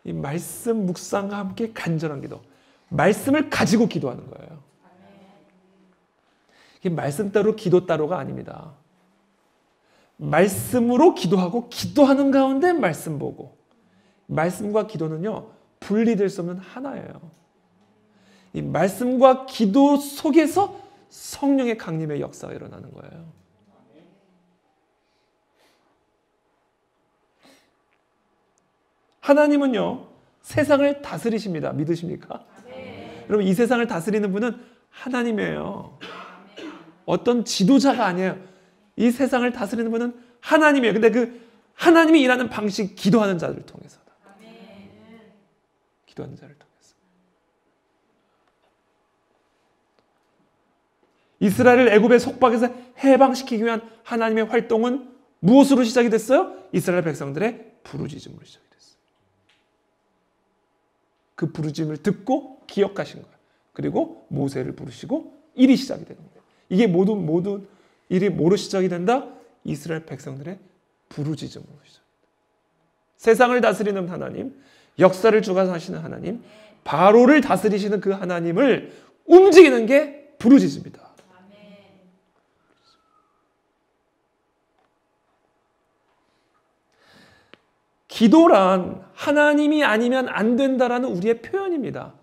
이 말씀 묵상과 함께 간절한 기도. 말씀을 가지고 기도하는 거예요. 이게 말씀 따로 기도 따로가 아닙니다. 말씀으로 기도하고 기도하는 가운데 말씀 보고. 말씀과 기도는요, 분리될 수 없는 하나예요. 이 말씀과 기도 속에서 성령의 강림의 역사가 일어나는 거예요. 하나님은요, 세상을 다스리십니다. 믿으십니까? 여러분, 이 세상을 다스리는 분은 하나님이에요. 어떤 지도자가 아니에요. 이 세상을 다스리는 분은 하나님이에요. 근데 그 하나님이 일하는 방식, 기도하는 자들을 통해서다. 기도하는 자를 통해서. 이스라엘을 애굽의 속박에서 해방시키기 위한 하나님의 활동은 무엇으로 시작이 됐어요? 이스라엘 백성들의 부르짖음으로 시작이 됐어요. 그 부르짖음을 듣고 기억하신 거예요. 그리고 모세를 부르시고 일이 시작이 되는 거예요. 이게 모든 일이 뭐로 시작이 된다? 이스라엘 백성들의 부르짖음으로 시작이 된다. 세상을 다스리는 하나님, 역사를 주관하시는 하나님, 바로를 다스리시는 그 하나님을 움직이는 게 부르짖음이다. 기도란 하나님이 아니면 안 된다라는 우리의 표현입니다.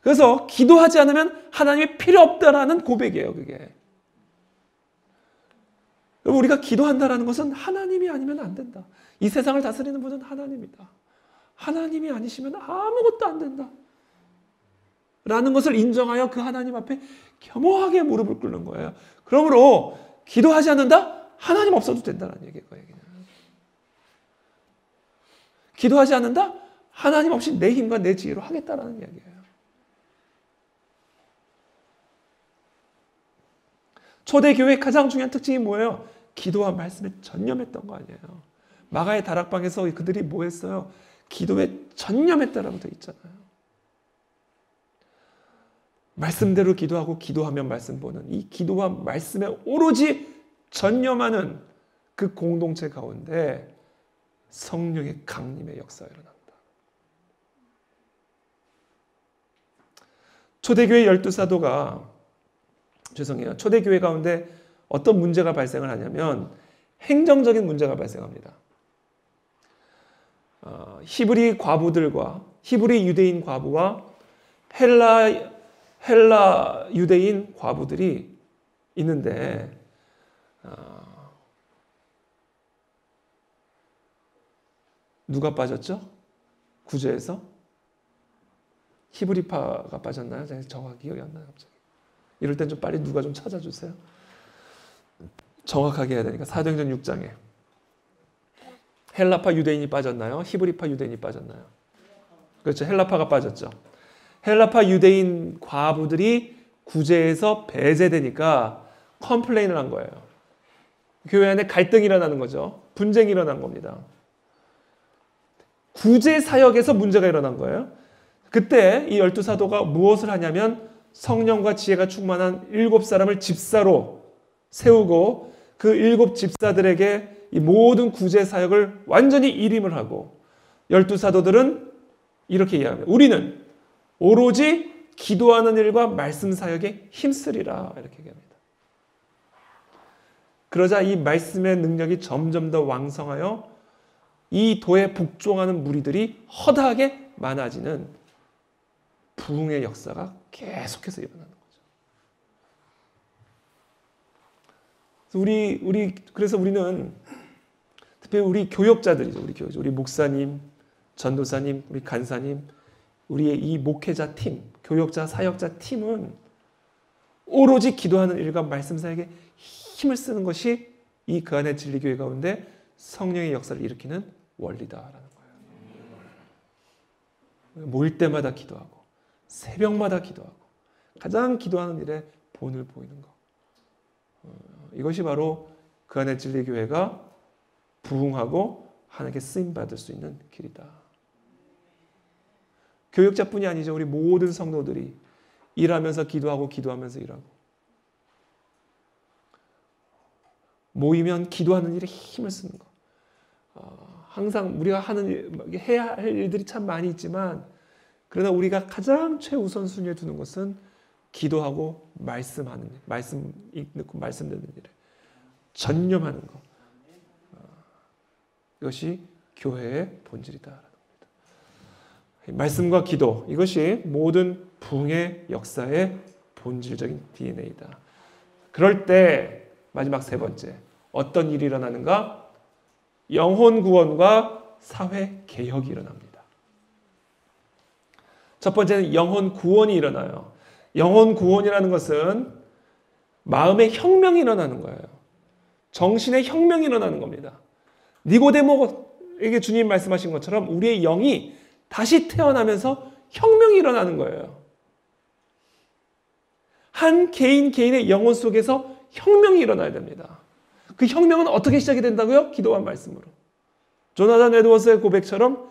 그래서 기도하지 않으면 하나님이 필요 없다라는 고백이에요, 그게. 우리가 기도한다라는 것은 하나님이 아니면 안 된다. 이 세상을 다스리는 분은 하나님이다. 하나님이 아니시면 아무것도 안 된다. 라는 것을 인정하여 그 하나님 앞에 겸허하게 무릎을 꿇는 거예요. 그러므로 기도하지 않는다? 하나님 없어도 된다는 얘기예요. 기도하지 않는다? 하나님 없이 내 힘과 내 지혜로 하겠다라는 이야기예요. 초대교회의 가장 중요한 특징이 뭐예요? 기도와 말씀에 전념했던 거 아니에요. 마가의 다락방에서 그들이 뭐 했어요? 기도에 전념했다라고 되어 있잖아요. 말씀대로 기도하고 기도하면 말씀 보는 이 기도와 말씀에 오로지 전념하는 그 공동체 가운데 성령의 강림의 역사가 일어난다. 초대교회 12사도가 초대교회 가운데 어떤 문제가 발생을 하냐면 행정적인 문제가 발생합니다. 히브리 과부들과 히브리 유대인 과부와 헬라 유대인 과부들이 있는데 누가 빠졌죠? 구제에서? 히브리파가 빠졌나요? 정확히 기억이 안 나요, 갑자기. 이럴 땐 좀 빨리 누가 좀 찾아주세요. 정확하게 해야 되니까. 사도행전 6장에. 헬라파 유대인이 빠졌나요? 히브리파 유대인이 빠졌나요? 그렇죠. 헬라파가 빠졌죠. 헬라파 유대인 과부들이 구제에서 배제되니까 컴플레인을 한 거예요. 교회 안에 갈등이 일어나는 거죠. 분쟁이 일어난 겁니다. 구제 사역에서 문제가 일어난 거예요. 그때 이 12사도가 무엇을 하냐면 성령과 지혜가 충만한 7사람을 집사로 세우고 그 7 집사들에게 이 모든 구제 사역을 완전히 일임을 하고 12사도들은 이렇게 이야기합니다. 우리는 오로지 기도하는 일과 말씀 사역에 힘쓰리라 이렇게 얘기합니다. 그러자 이 말씀의 능력이 점점 더 왕성하여 이 도에 복종하는 무리들이 허다하게 많아지는 부흥의 역사가 계속해서 일어나는 거죠. 그래서 우리는 특별히 우리 교역자들이죠. 우리 목사님, 전도사님, 우리 간사님, 우리의 이 목회자 팀, 교역자, 사역자 팀은 오로지 기도하는 일과 말씀 사역에 힘을 쓰는 것이 이 그 안의 진리교회 가운데 성령의 역사를 일으키는 원리다라는 거예요. 모일 때마다 기도하고 새벽마다 기도하고 가장 기도하는 일에 본을 보이는 것. 이것이 바로 그 안의 진리교회가 부흥하고 하나님께 쓰임받을 수 있는 길이다. 교역자뿐이 아니죠. 우리 모든 성도들이 일하면서 기도하고 기도하면서 일하고 모이면 기도하는 일에 힘을 쓰는 것. 항상 우리가 해야 할 일들이 참 많이 있지만 그러나 우리가 가장 최우선순위에 두는 것은 기도하고 말씀하는 일, 말씀 읽고 말씀 듣는 일에 전념하는 것. 이것이 교회의 본질이다. 말씀과 기도, 이것이 모든 부흥의 역사의 본질적인 DNA다. 그럴 때 마지막 세 번째 어떤 일이 일어나는가? 영혼 구원과 사회 개혁이 일어납니다. 첫 번째는 영혼 구원이 일어나요. 영혼 구원이라는 것은 마음의 혁명이 일어나는 거예요. 정신의 혁명이 일어나는 겁니다. 니고데모에게 주님 말씀하신 것처럼 우리의 영이 다시 태어나면서 혁명이 일어나는 거예요. 한 개인의 영혼 속에서 혁명이 일어나야 됩니다. 그 혁명은 어떻게 시작이 된다고요? 기도와 말씀으로. 조나단 에드워스의 고백처럼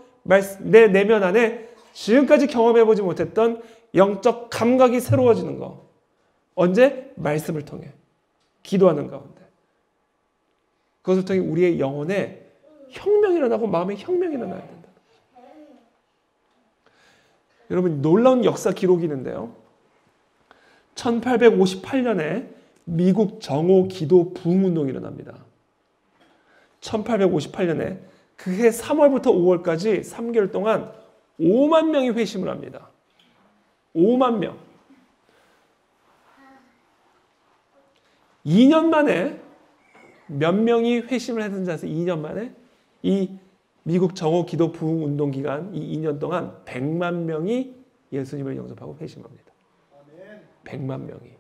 내 내면 안에 지금까지 경험해보지 못했던 영적 감각이 새로워지는 거. 언제? 말씀을 통해. 기도하는 가운데. 그것을 통해 우리의 영혼에 혁명이 일어나고 마음의 혁명이 일어나야 된다. 여러분, 놀라운 역사 기록이 있는데요. 1858년에 미국 정오 기도 부흥운동이 일어납니다. 1858년에 그해 3월부터 5월까지 3개월 동안 5만 명이 회심을 합니다. 5만 명. 2년 만에 몇 명이 회심을 했는지 아세요? 2년 만에 이 미국 정오 기도 부흥 운동 기간 이 2년 동안 100만 명이 예수님을 영접하고 회심합니다. 100만 명이.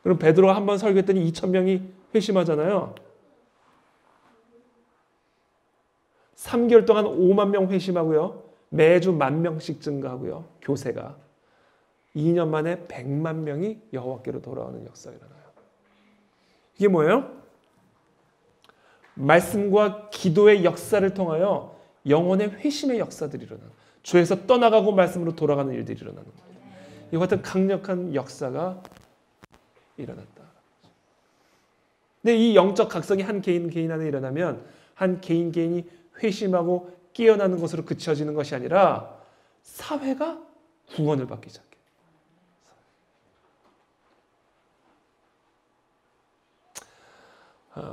그럼 베드로가 한 번 설교했더니 2,000명이 회심하잖아요. 3개월 동안 5만 명 회심하고요. 매주 10,000명씩 증가하고요. 교세가. 2년 만에 100만 명이 여호와께로 돌아오는 역사가 일어나요. 이게 뭐예요? 말씀과 기도의 역사를 통하여 영혼의 회심의 역사들이 일어나요. 주에서 떠나가고 말씀으로 돌아가는 일들이 일어나는 거예요. 이와 같은 강력한 역사가 일어났다. 근데 이 영적 각성이 한 개인 안에 일어나면 한 개인이 회심하고 깨어나는 것으로 그쳐지는 것이 아니라 사회가 구원을 받기 시작해요.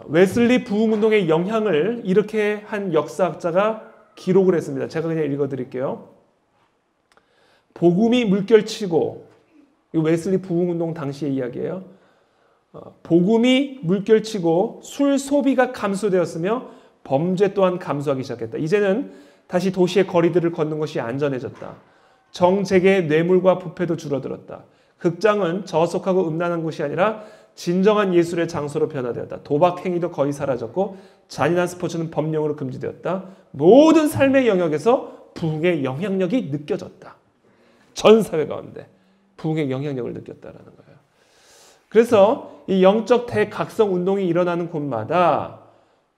웨슬리 부흥운동의 영향을 이렇게 한 역사학자가 기록을 했습니다. 제가 그냥 읽어드릴게요. 복음이 물결치고, 이 웨슬리 부흥운동 당시의 이야기예요. 복음이 물결치고 술 소비가 감소되었으며 범죄 또한 감소하기 시작했다. 이제는 다시 도시의 거리들을 걷는 것이 안전해졌다. 정재계의 뇌물과 부패도 줄어들었다. 극장은 저속하고 음란한 곳이 아니라 진정한 예술의 장소로 변화되었다. 도박 행위도 거의 사라졌고 잔인한 스포츠는 법령으로 금지되었다. 모든 삶의 영역에서 부흥의 영향력이 느껴졌다. 전 사회 가운데 부흥의 영향력을 느꼈다라는 거예요. 그래서 이 영적 대각성 운동이 일어나는 곳마다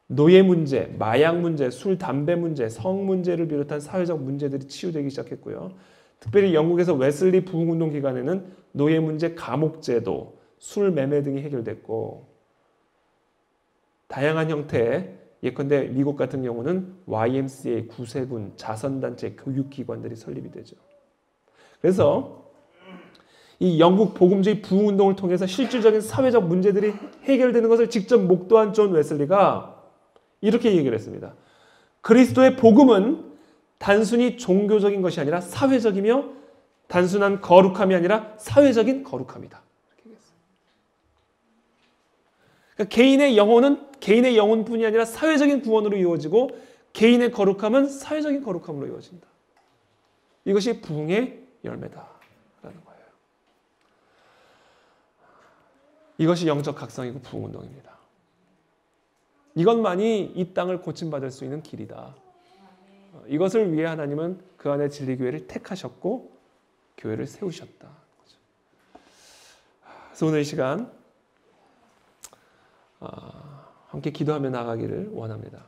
노예 문제, 마약 문제, 술, 담배 문제, 성 문제를 비롯한 사회적 문제들이 치유되기 시작했고요. 특별히 영국에서 웨슬리 부흥운동 기간에는 노예 문제, 감옥제도, 술 매매 등이 해결됐고 다양한 형태의 예컨대 미국 같은 경우는 YMCA, 구세군, 자선단체, 교육기관들이 설립이 되죠. 그래서 이 영국 복음주의 부흥운동을 통해서 실질적인 사회적 문제들이 해결되는 것을 직접 목도한 존 웨슬리가 이렇게 얘기를 했습니다. 그리스도의 복음은 단순히 종교적인 것이 아니라 사회적이며 단순한 거룩함이 아니라 사회적인 거룩함이다. 그러니까 개인의 영혼은 개인의 영혼뿐이 아니라 사회적인 구원으로 이루어지고 개인의 거룩함은 사회적인 거룩함으로 이루어진다. 이것이 부흥의 열매다라는 거예요. 이것이 영적 각성이고 부흥운동입니다. 이것만이 이 땅을 고침받을 수 있는 길이다. 이것을 위해 하나님은 그 안에 진리교회를 택하셨고 교회를 세우셨다. 그래서 오늘 이 시간 함께 기도하며 나가기를 원합니다.